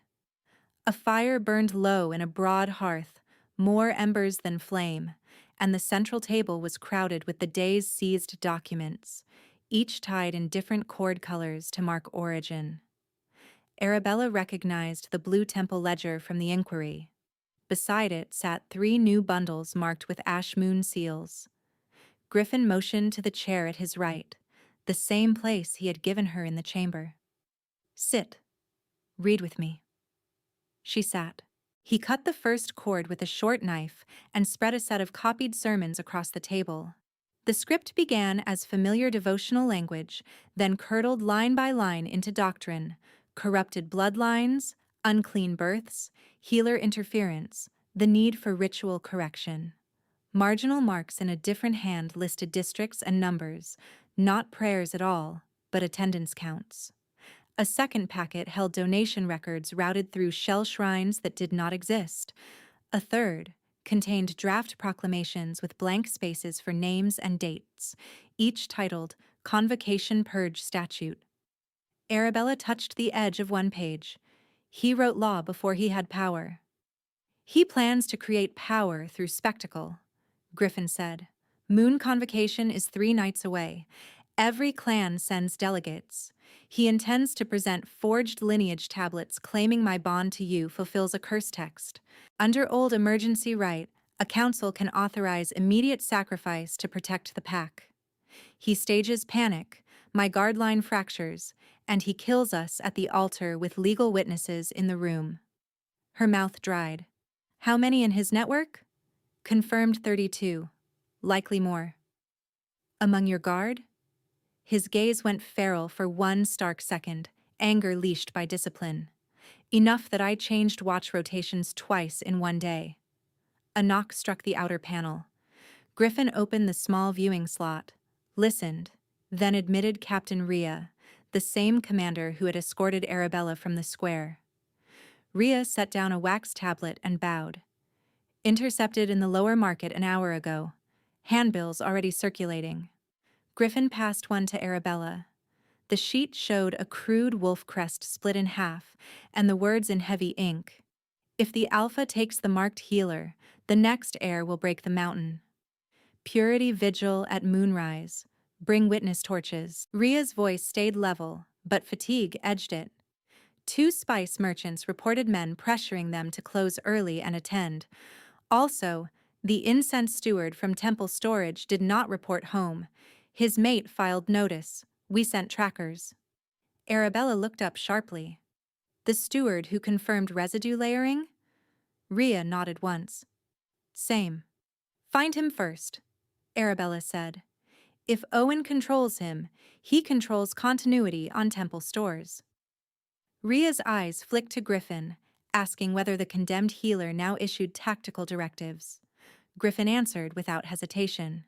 A fire burned low in a broad hearth, more embers than flame, and the central table was crowded with the day's seized documents, each tied in different cord colors to mark origin. Arabella recognized the Blue Temple ledger from the inquiry. Beside it sat 3 new bundles marked with ash moon seals. Griffin motioned to the chair at his right, the same place he had given her in the chamber. "Sit. Read with me." She sat. He cut the first cord with a short knife and spread a set of copied sermons across the table. The script began as familiar devotional language, then curdled line by line into doctrine, corrupted bloodlines, unclean births, healer interference, the need for ritual correction. Marginal marks in a different hand listed districts and numbers, not prayers at all, but attendance counts. A second packet held donation records routed through shell shrines that did not exist. A third contained draft proclamations with blank spaces for names and dates, each titled Convocation Purge Statute. Arabella touched the edge of one page. He wrote law before he had power. "He plans to create power through spectacle," Griffin said. "Moon Convocation is 3 nights away. Every clan sends delegates. He intends to present forged lineage tablets claiming my bond to you fulfills a curse text. Under old emergency right, a council can authorize immediate sacrifice to protect the pack. He stages panic, my guard line fractures, and he kills us at the altar with legal witnesses in the room." Her mouth dried. "How many in his network?" "Confirmed 32. Likely more." "Among your guard?" His gaze went feral for one stark second, anger leashed by discipline. "Enough that I changed watch rotations twice in one day." A knock struck the outer panel. Griffin opened the small viewing slot, listened, then admitted Captain Rhea, the same commander who had escorted Arabella from the square. Rhea set down a wax tablet and bowed. "Intercepted in the lower market an hour ago. Handbills already circulating." Griffin passed one to Arabella. The sheet showed a crude wolf crest split in half, and the words in heavy ink. "If the Alpha takes the marked healer, the next heir will break the mountain. Purity vigil at moonrise. Bring witness torches." Rhea's voice stayed level, but fatigue edged it. 2 spice merchants reported men pressuring them to close early and attend. Also, the incense steward from Temple Storage did not report home. His mate filed notice. We sent trackers. Arabella looked up sharply. "The steward who confirmed residue layering?" Rhea nodded once. "Same." "Find him first," Arabella said. "If Owen controls him, he controls continuity on Temple stores." Rhea's eyes flicked to Griffin, asking whether the condemned healer now issued tactical directives. Griffin answered without hesitation.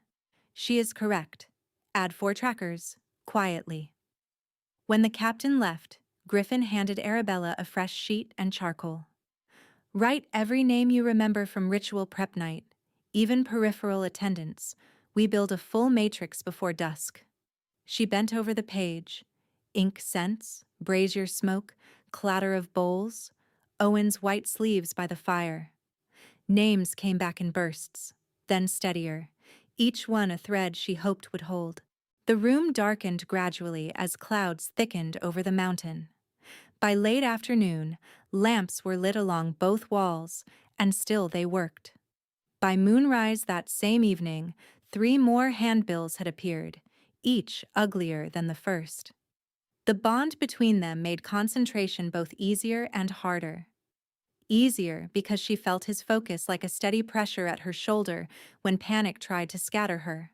"She is correct. Add 4 trackers, quietly." When the captain left, Griffin handed Arabella a fresh sheet and charcoal. "Write every name you remember from ritual prep night, even peripheral attendants. We build a full matrix before dusk." She bent over the page. Ink scents, brazier smoke, clatter of bowls, Owen's white sleeves by the fire. Names came back in bursts, then steadier, each one a thread she hoped would hold. The room darkened gradually as clouds thickened over the mountain. By late afternoon, lamps were lit along both walls, and still they worked. By moonrise that same evening, 3 more handbills had appeared, each uglier than the first. The bond between them made concentration both easier and harder. Easier because she felt his focus like a steady pressure at her shoulder when panic tried to scatter her.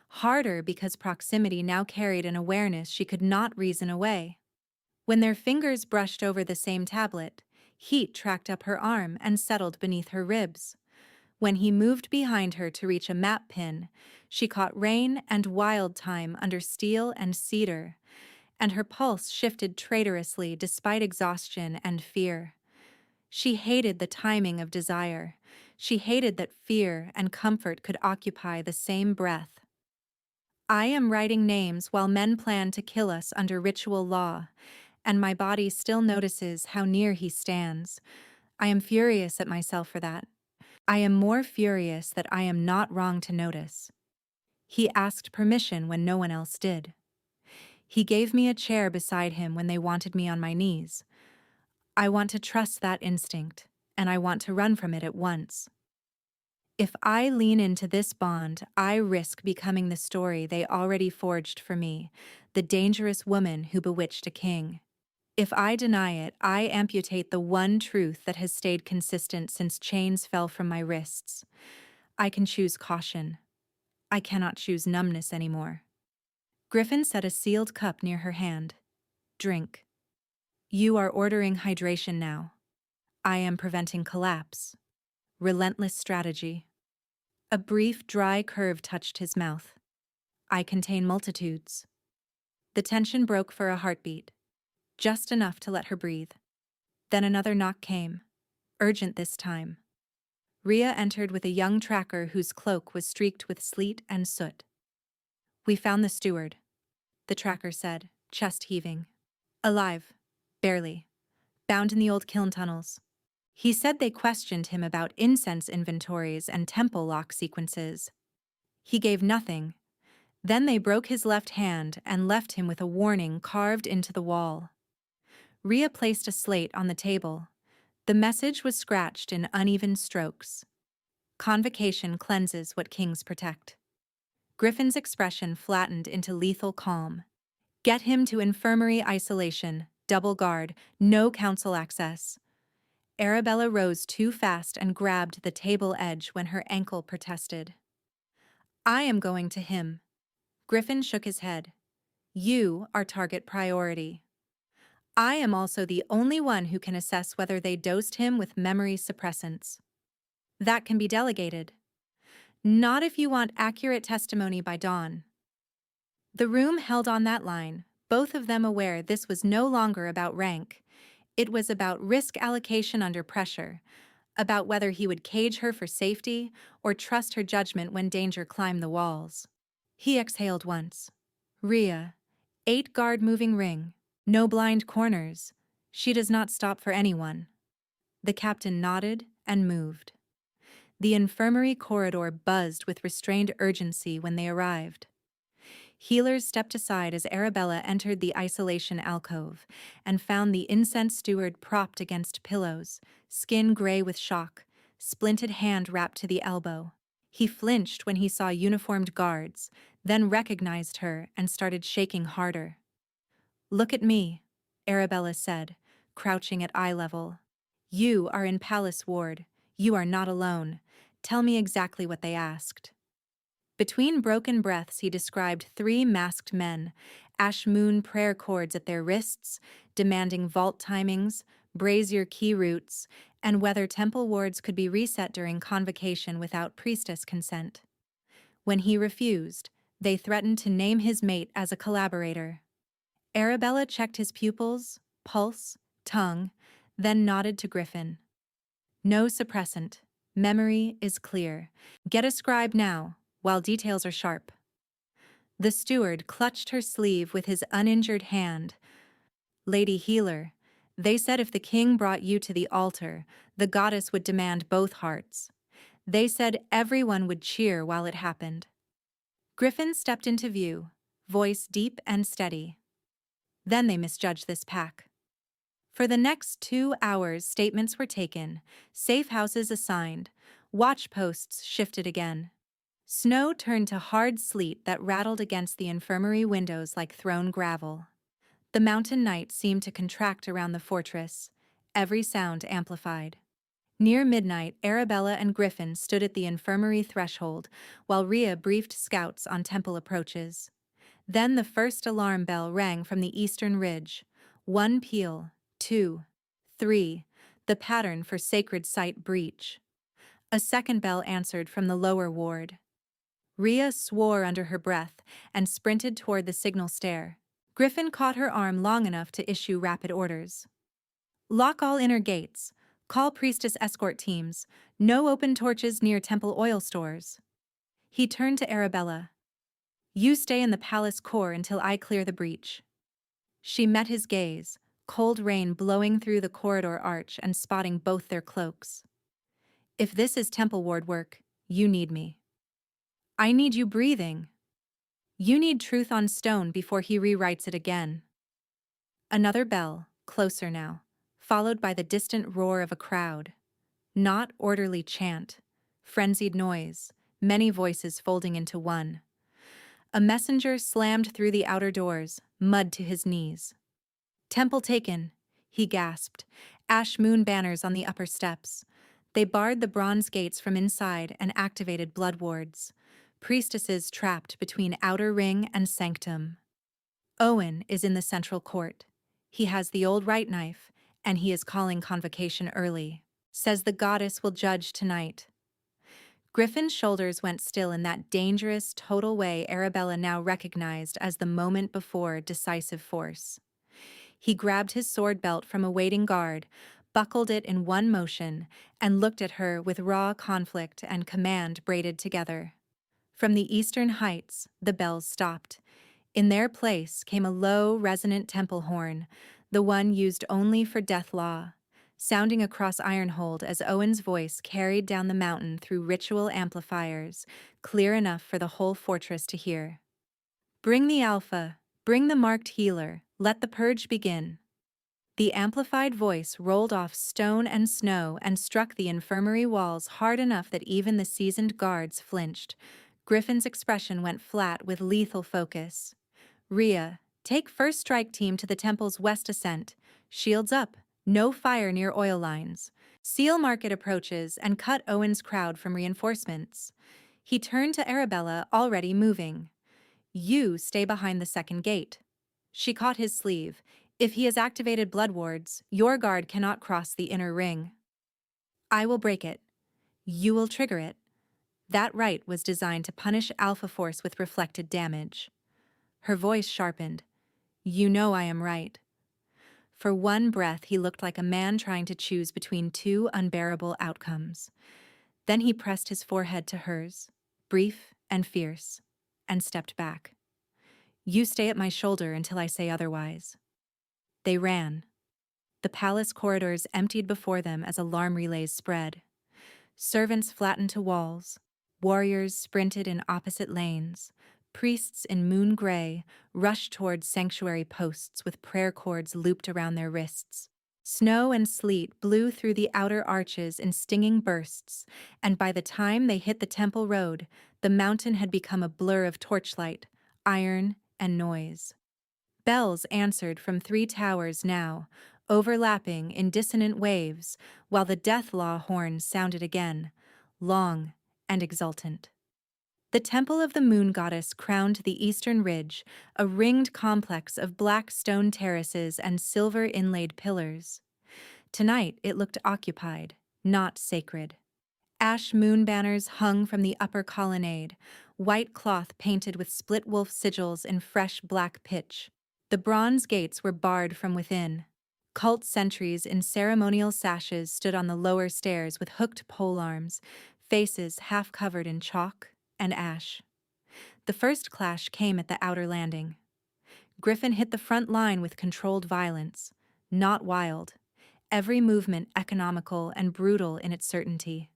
Harder because proximity now carried an awareness she could not reason away. When their fingers brushed over the same tablet, heat tracked up her arm and settled beneath her ribs. When he moved behind her to reach a map pin, she caught rain and wild thyme under steel and cedar, and her pulse shifted traitorously despite exhaustion and fear. She hated the timing of desire. She hated that fear and comfort could occupy the same breath. I am writing names while men plan to kill us under ritual law, and my body still notices how near he stands. I am furious at myself for that. I am more furious that I am not wrong to notice. He asked permission when no one else did. He gave me a chair beside him when they wanted me on my knees. I want to trust that instinct, and I want to run from it at once. If I lean into this bond, I risk becoming the story they already forged for me, the dangerous woman who bewitched a king. If I deny it, I amputate the one truth that has stayed consistent since chains fell from my wrists. I can choose caution. I cannot choose numbness anymore. Griffin set a sealed cup near her hand. Drink. You are ordering hydration now. I am preventing collapse. Relentless strategy. A brief, dry curve touched his mouth. I contain multitudes. The tension broke for a heartbeat, just enough to let her breathe. Then another knock came, urgent this time. Rhea entered with a young tracker whose cloak was streaked with sleet and soot. We found the steward, the tracker said, chest heaving. Alive, barely, bound in the old kiln tunnels. He said they questioned him about incense inventories and temple lock sequences. He gave nothing. Then they broke his left hand and left him with a warning carved into the wall. Rhea placed a slate on the table. The message was scratched in uneven strokes. Convocation cleanses what kings protect. Griffin's expression flattened into lethal calm. Get him to infirmary isolation, double guard, no council access. Arabella rose too fast and grabbed the table edge when her ankle protested. I am going to him. Griffin shook his head. You are target priority. I am also the only one who can assess whether they dosed him with memory suppressants. That can be delegated. Not if you want accurate testimony by dawn. The room held on that line, both of them aware this was no longer about rank. It was about risk allocation under pressure, about whether he would cage her for safety or trust her judgment when danger climbed the walls. He exhaled once. Rhea, 8-guard moving ring, no blind corners. She does not stop for anyone. The captain nodded and moved. The infirmary corridor buzzed with restrained urgency when they arrived. Healers stepped aside as Arabella entered the isolation alcove and found the incense steward propped against pillows, skin gray with shock, splinted hand wrapped to the elbow. He flinched when he saw uniformed guards, then recognized her and started shaking harder. Look at me, Arabella said, crouching at eye level. You are in Palace Ward. You are not alone. Tell me exactly what they asked. Between broken breaths, he described 3 masked men, ash moon prayer cords at their wrists, demanding vault timings, brazier key routes, and whether temple wards could be reset during convocation without priestess consent. When he refused, they threatened to name his mate as a collaborator. Arabella checked his pupils, pulse, tongue, then nodded to Griffin. No suppressant. Memory is clear. Get a scribe now, while details are sharp. The steward clutched her sleeve with his uninjured hand. Lady Healer, they said if the king brought you to the altar, the goddess would demand both hearts. They said everyone would cheer while it happened. Griffin stepped into view, voice deep and steady. Then they misjudged this pack. For the next 2 hours, statements were taken, safe houses assigned, watch posts shifted again. Snow turned to hard sleet that rattled against the infirmary windows like thrown gravel. The mountain night seemed to contract around the fortress, every sound amplified. Near midnight, Arabella and Griffin stood at the infirmary threshold, while Rhea briefed scouts on temple approaches. Then the first alarm bell rang from the eastern ridge. One peal, two, three, the pattern for sacred site breach. A second bell answered from the lower ward. Rhea swore under her breath and sprinted toward the signal stair. Griffin caught her arm long enough to issue rapid orders. Lock all inner gates. Call priestess escort teams. No open torches near temple oil stores. He turned to Arabella. You stay in the palace core until I clear the breach. She met his gaze, cold rain blowing through the corridor arch and spotting both their cloaks. If this is temple ward work, you need me. I need you breathing. You need truth on stone before he rewrites it again. Another bell, closer now, followed by the distant roar of a crowd. Not orderly chant, frenzied noise, many voices folding into one. A messenger slammed through the outer doors, mud to his knees. Temple taken, he gasped, ash moon banners on the upper steps. They barred the bronze gates from inside and activated blood wards. Priestesses trapped between outer ring and sanctum. Owen is in the central court. He has the old right knife, and he is calling convocation early. Says the goddess will judge tonight. Griffin's shoulders went still in that dangerous, total way Arabella now recognized as the moment before decisive force. He grabbed his sword belt from a waiting guard, buckled it in one motion, and looked at her with raw conflict and command braided together. From the eastern heights, the bells stopped. In their place came a low, resonant temple horn, the one used only for death law, sounding across Ironhold as Owen's voice carried down the mountain through ritual amplifiers, clear enough for the whole fortress to hear. Bring the Alpha, bring the marked healer, let the purge begin. The amplified voice rolled off stone and snow and struck the infirmary walls hard enough that even the seasoned guards flinched. Griffin's expression went flat with lethal focus. Rhea, take first strike team to the temple's west ascent. Shields up, no fire near oil lines. Seal market approaches and cut Owen's crowd from reinforcements. He turned to Arabella, already moving. You stay behind the second gate. She caught his sleeve. If he has activated blood wards, your guard cannot cross the inner ring. I will break it. You will trigger it. That right was designed to punish Alpha Force with reflected damage. Her voice sharpened. You know I am right. For one breath, he looked like a man trying to choose between two unbearable outcomes. Then he pressed his forehead to hers, brief and fierce, and stepped back. You stay at my shoulder until I say otherwise. They ran. The palace corridors emptied before them as alarm relays spread. Servants flattened to walls. Warriors sprinted in opposite lanes. Priests in moon gray rushed toward sanctuary posts with prayer cords looped around their wrists. Snow and sleet blew through the outer arches in stinging bursts, and by the time they hit the temple road, the mountain had become a blur of torchlight, iron, and noise. Bells answered from 3 towers now, overlapping in dissonant waves, while the death law horn sounded again, long and exultant. The temple of the moon goddess crowned the eastern ridge, a ringed complex of black stone terraces and silver inlaid pillars. Tonight it looked occupied, not sacred. Ash moon banners hung from the upper colonnade, white cloth painted with split wolf sigils in fresh black pitch. The bronze gates were barred from within. Cult sentries in ceremonial sashes stood on the lower stairs with hooked polearms, faces half covered in chalk and ash. The first clash came at the outer landing. Griffin hit the front line with controlled violence, not wild, every movement economical and brutal in its certainty.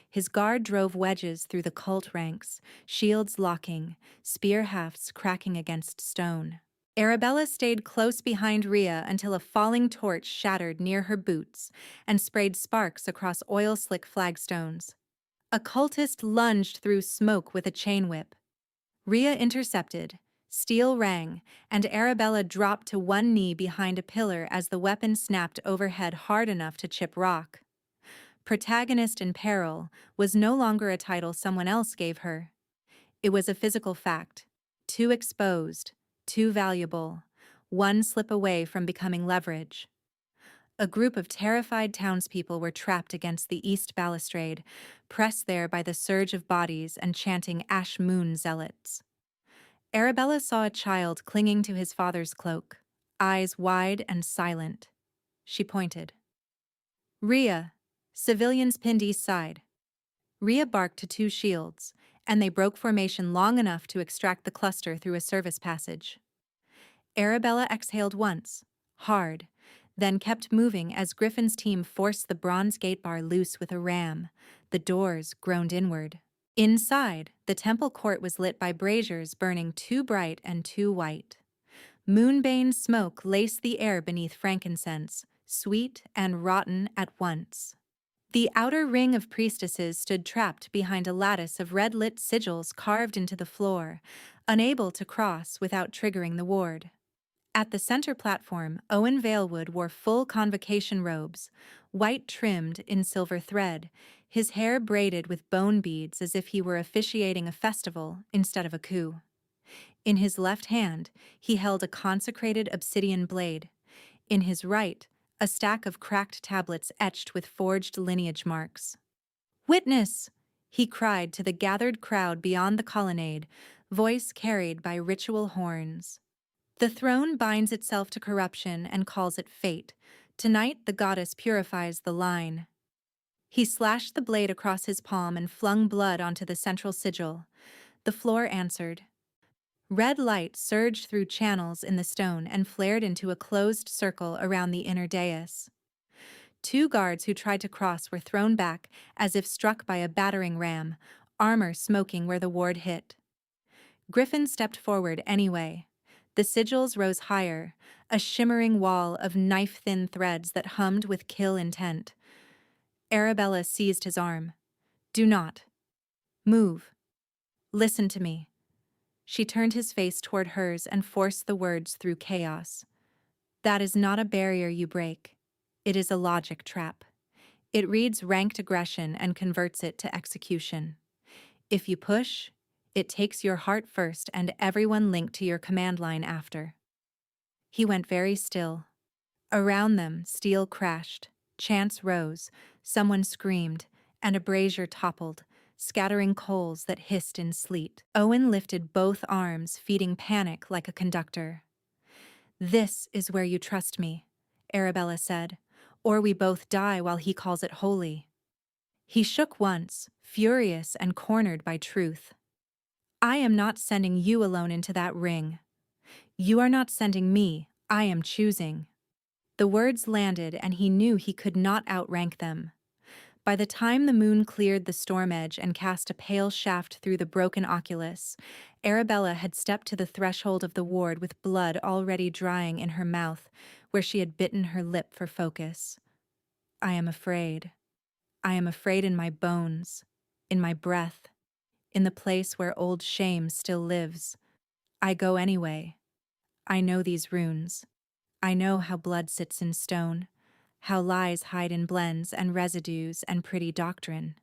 His guard drove wedges through the cult ranks, shields locking, spear hafts cracking against stone. Arabella stayed close behind Rhea until a falling torch shattered near her boots and sprayed sparks across oil-slick flagstones. A cultist lunged through smoke with a chain whip. Rhea intercepted, steel rang, and Arabella dropped to one knee behind a pillar as the weapon snapped overhead hard enough to chip rock. Protagonist in peril was no longer a title someone else gave her. It was a physical fact. Too exposed, too valuable, one slip away from becoming leverage. A group of terrified townspeople were trapped against the east balustrade, pressed there by the surge of bodies and chanting Ash Moon zealots. Arabella saw a child clinging to his father's cloak, eyes wide and silent. She pointed. Rhea, civilians pinned east side. Rhea barked to two shields, and they broke formation long enough to extract the cluster through a service passage. Arabella exhaled once, hard, then kept moving as Griffin's team forced the bronze gate bar loose with a ram. The doors groaned inward. Inside, the temple court was lit by braziers burning too bright and too white. Moonbane smoke laced the air beneath frankincense, sweet and rotten at once. The outer ring of priestesses stood trapped behind a lattice of red-lit sigils carved into the floor, unable to cross without triggering the ward. At the center platform, Owen Valewood wore full convocation robes, white trimmed in silver thread, his hair braided with bone beads as if he were officiating a festival instead of a coup. In his left hand, he held a consecrated obsidian blade. In his right, a stack of cracked tablets etched with forged lineage marks. "Witness!" he cried to the gathered crowd beyond the colonnade, voice carried by ritual horns. "The throne binds itself to corruption and calls it fate. Tonight the goddess purifies the line." He slashed the blade across his palm and flung blood onto the central sigil. The floor answered. Red light surged through channels in the stone and flared into a closed circle around the inner dais. Two guards who tried to cross were thrown back as if struck by a battering ram, armor smoking where the ward hit. Griffin stepped forward anyway. The sigils rose higher, a shimmering wall of knife-thin threads that hummed with kill intent. Arabella seized his arm. "Do not. Move. Listen to me." She turned his face toward hers and forced the words through chaos. "That is not a barrier you break. It is a logic trap. It reads ranked aggression and converts it to execution. If you push, it takes your heart first and everyone linked to your command line after." He went very still. Around them, steel crashed, chants rose, someone screamed, and a brazier toppled, scattering coals that hissed in sleet. Owen lifted both arms, feeding panic like a conductor. "This is where you trust me," Arabella said, "or we both die while he calls it holy." He shook once, furious and cornered by truth. "I am not sending you alone into that ring. You are not sending me, I am choosing." The words landed and he knew he could not outrank them. By the time the moon cleared the storm edge and cast a pale shaft through the broken oculus, Arabella had stepped to the threshold of the ward with blood already drying in her mouth, where she had bitten her lip for focus. "I am afraid. I am afraid in my bones, in my breath, in the place where old shame still lives. I go anyway. I know these runes. I know how blood sits in stone, how lies hide in blends and residues and pretty doctrine.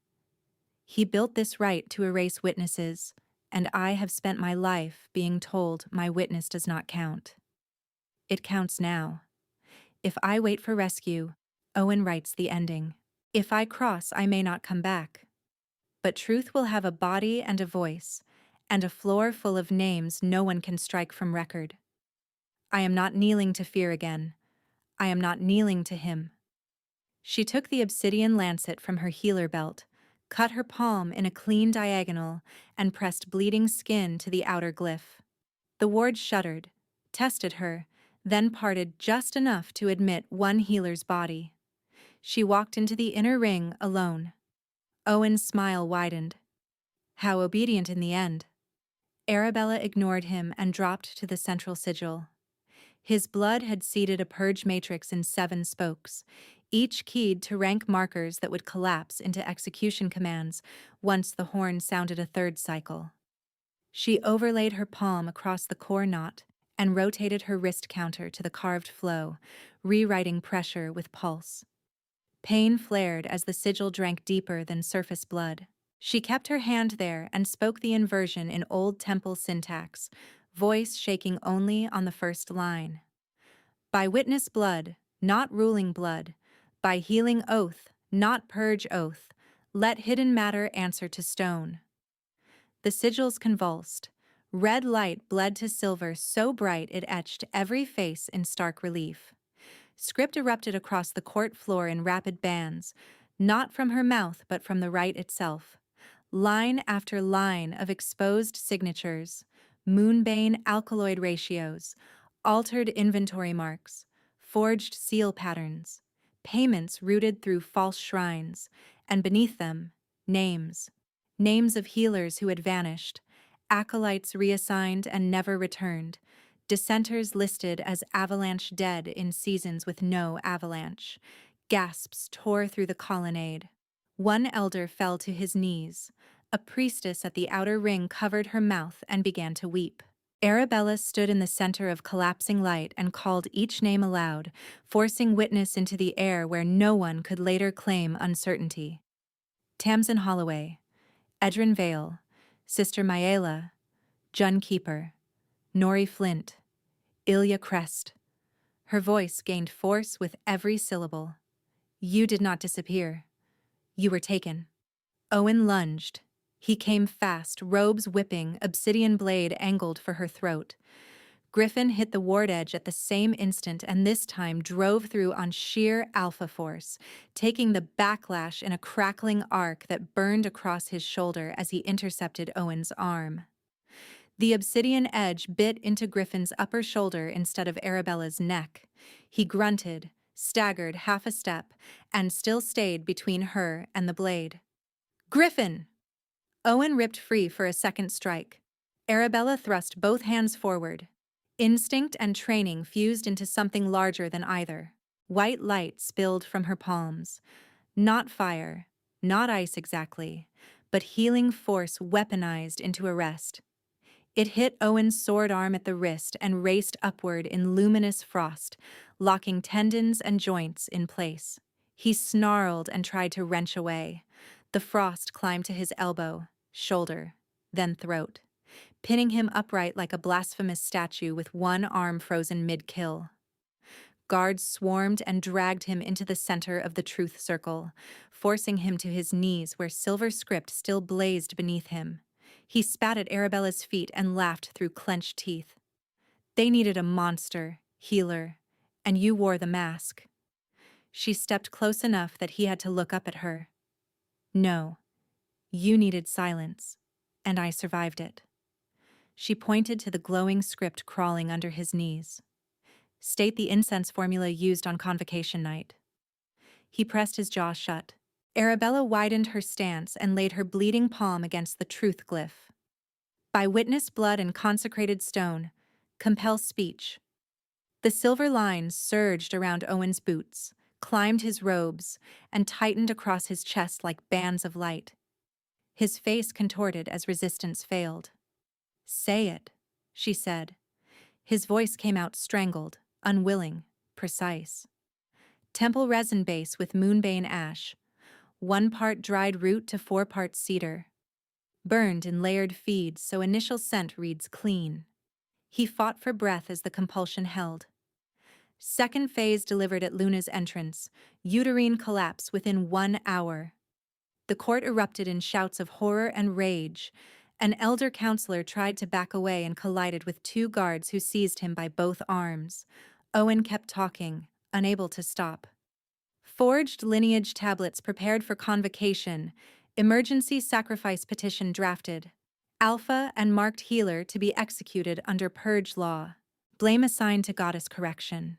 He built this right to erase witnesses, and I have spent my life being told my witness does not count. It counts now. If I wait for rescue, Owen writes the ending. If I cross, I may not come back. But truth will have a body and a voice, and a floor full of names no one can strike from record. I am not kneeling to fear again. I am not kneeling to him." She took the obsidian lancet from her healer belt, cut her palm in a clean diagonal, and pressed bleeding skin to the outer glyph. The ward shuddered, tested her, then parted just enough to admit one healer's body. She walked into the inner ring alone. Owen's smile widened. How obedient in the end. Arabella ignored him and dropped to the central sigil. His blood had seeded a purge matrix in 7 spokes, each keyed to rank markers that would collapse into execution commands once the horn sounded a 3rd cycle. She overlaid her palm across the core knot and rotated her wrist counter to the carved flow, rewriting pressure with pulse. Pain flared as the sigil drank deeper than surface blood. She kept her hand there and spoke the inversion in Old Temple syntax, voice shaking only on the first line. By witness blood, not ruling blood, by healing oath, not purge oath, let hidden matter answer to stone. The sigils convulsed. Red light bled to silver so bright it etched every face in stark relief. Script erupted across the court floor in rapid bands, not from her mouth but from the rite itself. Line after line of exposed signatures, moonbane alkaloid ratios, altered inventory marks, forged seal patterns, payments routed through false shrines, and beneath them, names. Names of healers who had vanished, acolytes reassigned and never returned, dissenters listed as avalanche dead in seasons with no avalanche. Gasps tore through the colonnade. One elder fell to his knees. A priestess at the outer ring covered her mouth and began to weep. Arabella stood in the center of collapsing light and called each name aloud, forcing witness into the air where no one could later claim uncertainty. Tamsin Holloway, Edrin Vale, Sister Mayela, Jun Keeper, Nori Flint, Ilya Crest. Her voice gained force with every syllable. You did not disappear. You were taken. Owen lunged. He came fast, robes whipping, obsidian blade angled for her throat. Griffin hit the ward edge at the same instant and this time drove through on sheer alpha force, taking the backlash in a crackling arc that burned across his shoulder as he intercepted Owen's arm. The obsidian edge bit into Griffin's upper shoulder instead of Arabella's neck. He grunted, staggered half a step, and still stayed between her and the blade. Griffin! Owen ripped free for a second strike. Arabella thrust both hands forward. Instinct and training fused into something larger than either. White light spilled from her palms. Not fire, not ice exactly, but healing force weaponized into arrest. It hit Owen's sword arm at the wrist and raced upward in luminous frost, locking tendons and joints in place. He snarled and tried to wrench away. The frost climbed to his elbow, shoulder, then throat, pinning him upright like a blasphemous statue with one arm frozen mid-kill. Guards swarmed and dragged him into the center of the truth circle, forcing him to his knees where silver script still blazed beneath him. He spat at Arabella's feet and laughed through clenched teeth. They needed a monster, healer, and you wore the mask. She stepped close enough that he had to look up at her. No, you needed silence, and I survived it. She pointed to the glowing script crawling under his knees. State the incense formula used on convocation night. He pressed his jaw shut. Arabella widened her stance and laid her bleeding palm against the truth glyph. By witness blood and consecrated stone, compel speech. The silver lines surged around Owen's boots, climbed his robes, and tightened across his chest like bands of light. His face contorted as resistance failed. Say it, she said. His voice came out strangled, unwilling, precise. Temple resin base with moonbane ash, 1 part dried root to 4 parts cedar. Burned in layered feeds so initial scent reads clean. He fought for breath as the compulsion held. Second phase delivered at Luna's entrance, uterine collapse within 1 hour. The court erupted in shouts of horror and rage. An elder counselor tried to back away and collided with 2 guards who seized him by both arms. Owen kept talking, unable to stop. Forged lineage tablets prepared for convocation, emergency sacrifice petition drafted. Alpha and marked healer to be executed under purge law. Blame assigned to goddess correction.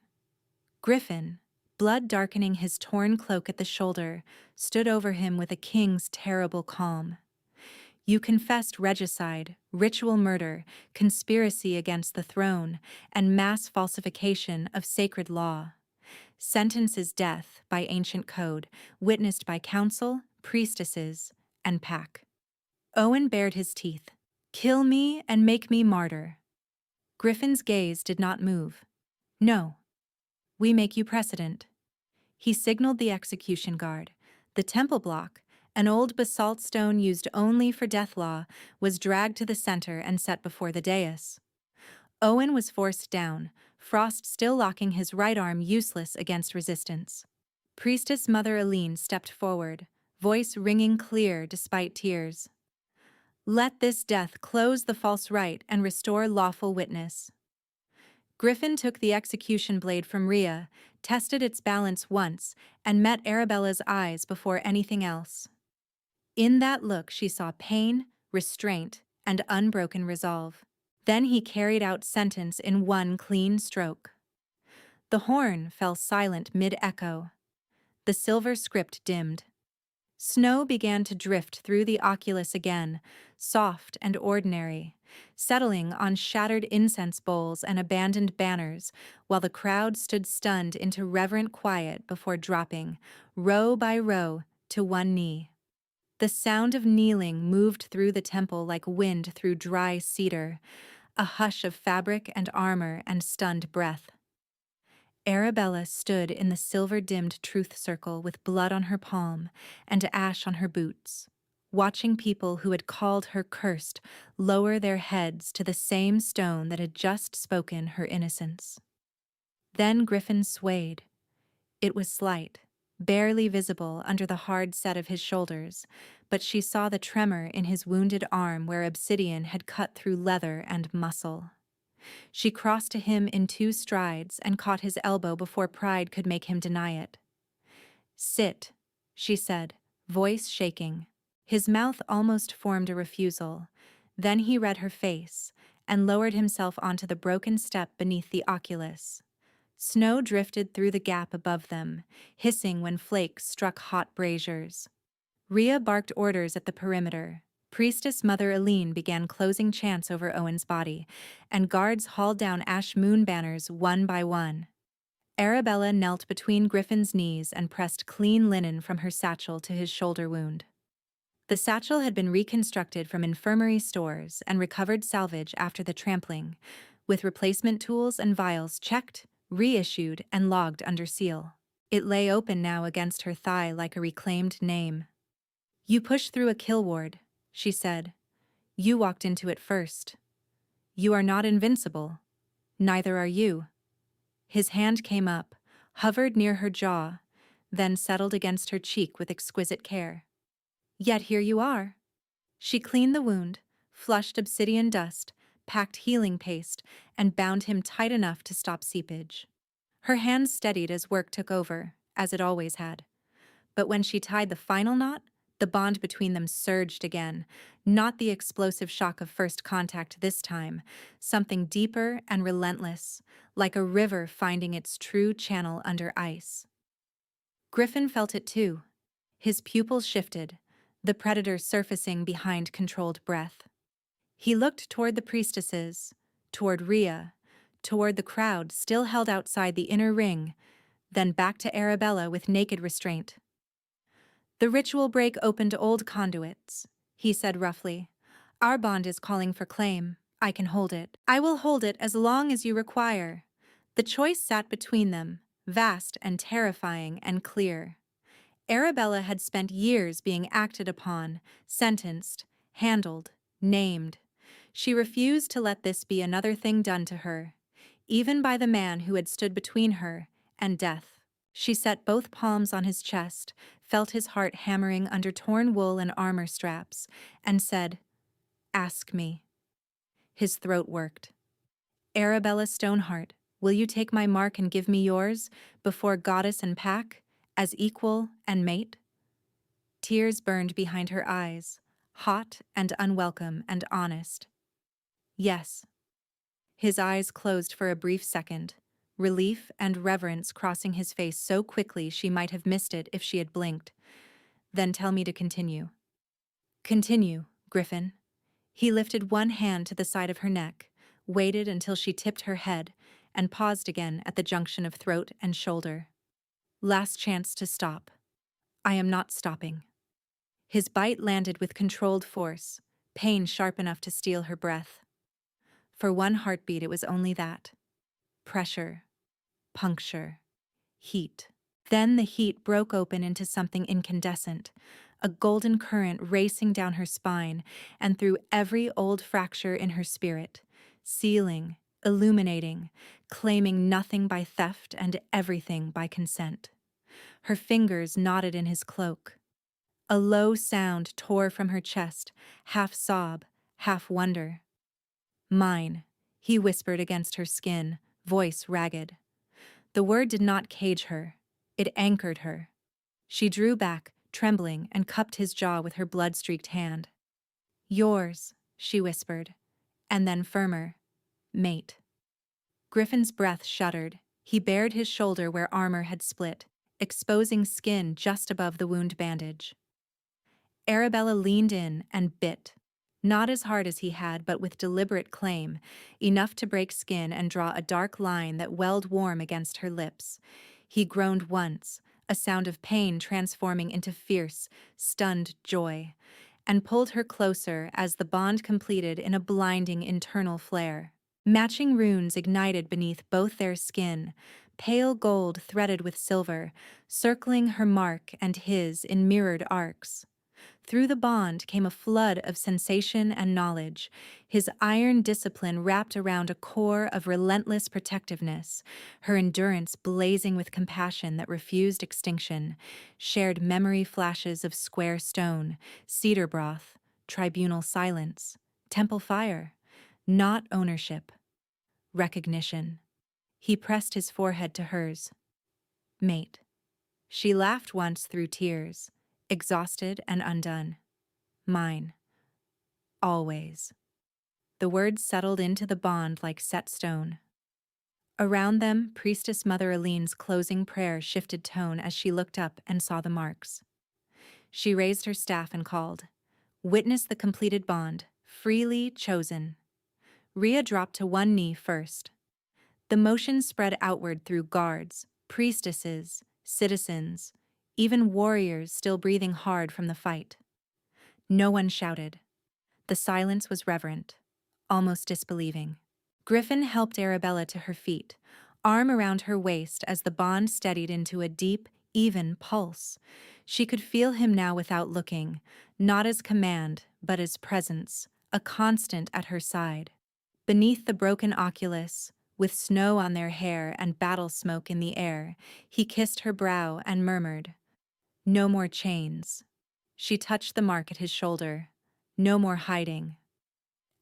Griffin, blood darkening his torn cloak at the shoulder, stood over him with a king's terrible calm. You confessed regicide, ritual murder, conspiracy against the throne, and mass falsification of sacred law. Sentence is death by ancient code, witnessed by council, priestesses, and pack. Owen bared his teeth. Kill me and make me martyr. Griffin's gaze did not move. No. We make you precedent. He signaled the execution guard. The temple block, an old basalt stone used only for death law, was dragged to the center and set before the dais. Owen was forced down, Frost still locking his right arm useless against resistance. Priestess Mother Aline stepped forward, voice ringing clear despite tears. Let this death close the false rite and restore lawful witness. Griffin took the execution blade from Rhea, tested its balance once, and met Arabella's eyes before anything else. In that look she saw pain, restraint, and unbroken resolve. Then he carried out sentence in one clean stroke. The horn fell silent mid-echo. The silver script dimmed. Snow began to drift through the oculus again, soft and ordinary, settling on shattered incense bowls and abandoned banners, while the crowd stood stunned into reverent quiet before dropping, row by row, to one knee. The sound of kneeling moved through the temple like wind through dry cedar, a hush of fabric and armor and stunned breath. Arabella stood in the silver-dimmed truth circle with blood on her palm and ash on her boots, watching people who had called her cursed lower their heads to the same stone that had just spoken her innocence. Then Griffin swayed. It was slight, barely visible under the hard set of his shoulders, but she saw the tremor in his wounded arm where obsidian had cut through leather and muscle. She crossed to him in 2 strides and caught his elbow before pride could make him deny it. Sit, she said, voice shaking. His mouth almost formed a refusal. Then he read her face and lowered himself onto the broken step beneath the oculus. Snow drifted through the gap above them, hissing when flakes struck hot braziers. Rhea barked orders at the perimeter. Priestess Mother Aline began closing chants over Owen's body, and guards hauled down ash moon banners one by one. Arabella knelt between Griffin's knees and pressed clean linen from her satchel to his shoulder wound. The satchel had been reconstructed from infirmary stores and recovered salvage after the trampling, with replacement tools and vials checked, reissued, and logged under seal. It lay open now against her thigh like a reclaimed name. You pushed through a kill ward, she said. You walked into it first. You are not invincible. Neither are you. His hand came up, hovered near her jaw, then settled against her cheek with exquisite care. Yet here you are. She cleaned the wound, flushed obsidian dust, packed healing paste, and bound him tight enough to stop seepage. Her hands steadied as work took over, as it always had. But when she tied the final knot, the bond between them surged again, not the explosive shock of first contact this time, something deeper and relentless, like a river finding its true channel under ice. Griffin felt it too. His pupils shifted, the predator surfacing behind controlled breath. He looked toward the priestesses, toward Rhea, toward the crowd still held outside the inner ring, then back to Arabella with naked restraint. The ritual break opened old conduits, he said roughly. Our bond is calling for claim. I can hold it. I will hold it as long as you require. The choice sat between them, vast and terrifying and clear. Arabella had spent years being acted upon, sentenced, handled, named. She refused to let this be another thing done to her, even by the man who had stood between her and death. She set both palms on his chest, felt his heart hammering under torn wool and armor straps, and said, Ask me. His throat worked. Arabella Stoneheart, will you take my mark and give me yours, before goddess and pack, as equal and mate? Tears burned behind her eyes, hot and unwelcome and honest. Yes. His eyes closed for a brief second, relief and reverence crossing his face so quickly she might have missed it if she had blinked. Then tell me to continue. Continue, Griffin. He lifted one hand to the side of her neck, waited until she tipped her head, and paused again at the junction of throat and shoulder. Last chance to stop. I am not stopping. His bite landed with controlled force, pain sharp enough to steal her breath. For one heartbeat, it was only that. Pressure, puncture, heat. Then the heat broke open into something incandescent, a golden current racing down her spine and through every old fracture in her spirit, sealing, illuminating, claiming nothing by theft and everything by consent. Her fingers knotted in his cloak. A low sound tore from her chest, half sob, half wonder. Mine, he whispered against her skin, voice ragged. The word did not cage her. It anchored her. She drew back, trembling, and cupped his jaw with her blood-streaked hand. Yours, she whispered, and then firmer. Mate. Griffin's breath shuddered. He bared his shoulder where armor had split, exposing skin just above the wound bandage. Arabella leaned in and bit. Not as hard as he had, but with deliberate claim, enough to break skin and draw a dark line that welled warm against her lips. He groaned once, a sound of pain transforming into fierce, stunned joy, and pulled her closer as the bond completed in a blinding internal flare. Matching runes ignited beneath both their skin, pale gold threaded with silver, circling her mark and his in mirrored arcs. Through the bond came a flood of sensation and knowledge, his iron discipline wrapped around a core of relentless protectiveness, her endurance blazing with compassion that refused extinction, shared memory flashes of square stone, cedar broth, tribunal silence, temple fire, not ownership, recognition. He pressed his forehead to hers. Mate. She laughed once through tears, exhausted and undone. Mine. Always. The words settled into the bond like set stone. Around them, Priestess Mother Aline's closing prayer shifted tone as she looked up and saw the marks. She raised her staff and called, "Witness the completed bond, freely chosen." Rhea dropped to one knee first. The motion spread outward through guards, priestesses, citizens, even warriors still breathing hard from the fight. No one shouted. The silence was reverent, almost disbelieving. Griffin helped Arabella to her feet, arm around her waist as the bond steadied into a deep, even pulse. She could feel him now without looking, not as command, but as presence, a constant at her side. Beneath the broken oculus, with snow on their hair and battle smoke in the air, he kissed her brow and murmured, "No more chains." She touched the mark at his shoulder. No more hiding.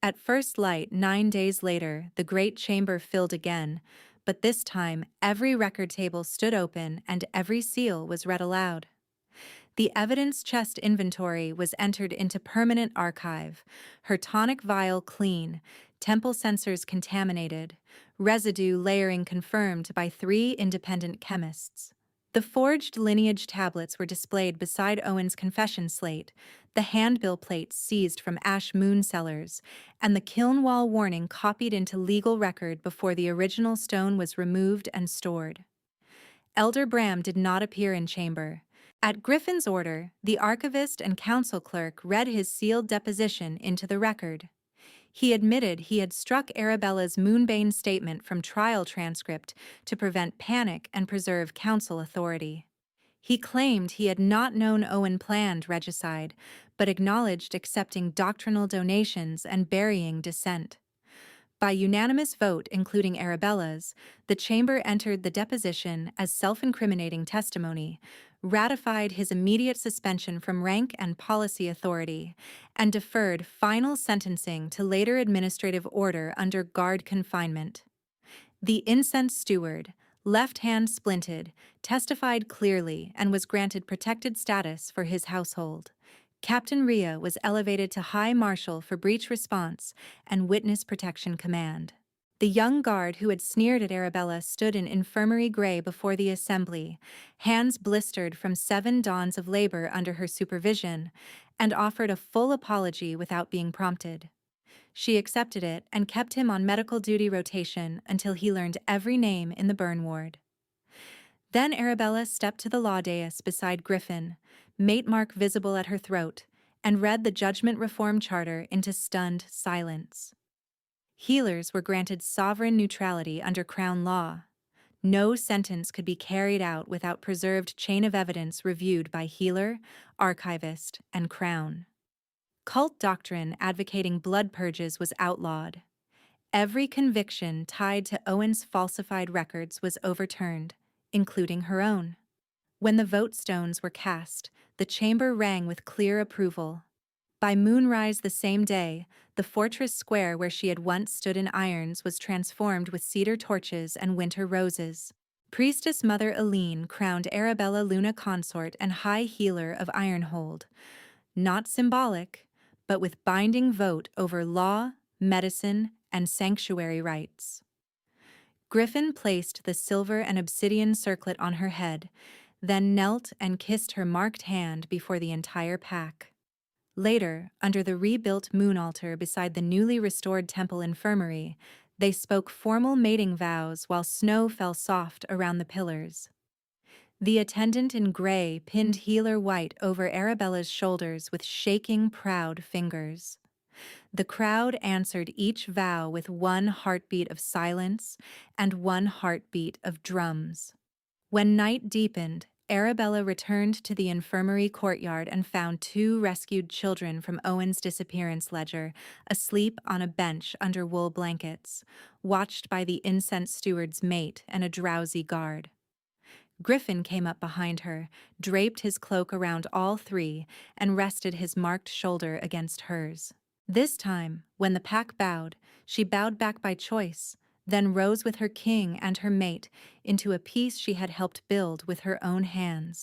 At first light, 9 days later, the great chamber filled again, but this time every record table stood open and every seal was read aloud. The evidence chest inventory was entered into permanent archive, her tonic vial clean, temple sensors contaminated, residue layering confirmed by 3 independent chemists. The forged lineage tablets were displayed beside Owen's confession slate, the handbill plates seized from Ash Moon cellars, and the kiln wall warning copied into legal record before the original stone was removed and stored. Elder Bram did not appear in chamber. At Griffin's order, the archivist and council clerk read his sealed deposition into the record. He admitted he had struck Arabella's Moonbane statement from trial transcript to prevent panic and preserve council authority. He claimed he had not known Owen planned regicide, but acknowledged accepting doctrinal donations and burying dissent. By unanimous vote, including Arabella's, the chamber entered the deposition as self-incriminating testimony, ratified his immediate suspension from rank and policy authority, and deferred final sentencing to later administrative order under guard confinement. The incense steward, left hand splinted, testified clearly and was granted protected status for his household. Captain Rhea was elevated to High Marshal for Breach Response and Witness Protection Command. The young guard who had sneered at Arabella stood in infirmary gray before the assembly, hands blistered from 7 dawns of labor under her supervision, and offered a full apology without being prompted. She accepted it and kept him on medical duty rotation until he learned every name in the burn ward. Then Arabella stepped to the law dais beside Griffin, mate mark visible at her throat, and read the Judgment Reform Charter into stunned silence. Healers were granted sovereign neutrality under Crown law. No sentence could be carried out without preserved chain of evidence reviewed by healer, archivist, and Crown. Cult doctrine advocating blood purges was outlawed. Every conviction tied to Owen's falsified records was overturned, including her own. When the vote stones were cast, the chamber rang with clear approval. By moonrise the same day, the fortress square where she had once stood in irons was transformed with cedar torches and winter roses. Priestess Mother Aline crowned Arabella Luna consort and high healer of Ironhold, not symbolic, but with binding vote over law, medicine, and sanctuary rites. Griffin placed the silver and obsidian circlet on her head, then knelt and kissed her marked hand before the entire pack. Later, under the rebuilt moon altar beside the newly restored temple infirmary, they spoke formal mating vows while snow fell soft around the pillars. The attendant in gray pinned healer white over Arabella's shoulders with shaking, proud fingers. The crowd answered each vow with one heartbeat of silence and one heartbeat of drums. When night deepened, Arabella returned to the infirmary courtyard and found 2 rescued children from Owen's disappearance ledger, asleep on a bench under wool blankets, watched by the incense steward's mate and a drowsy guard. Griffin came up behind her, draped his cloak around all 3, and rested his marked shoulder against hers. This time, when the pack bowed, she bowed back by choice, then rose with her king and her mate into a peace she had helped build with her own hands.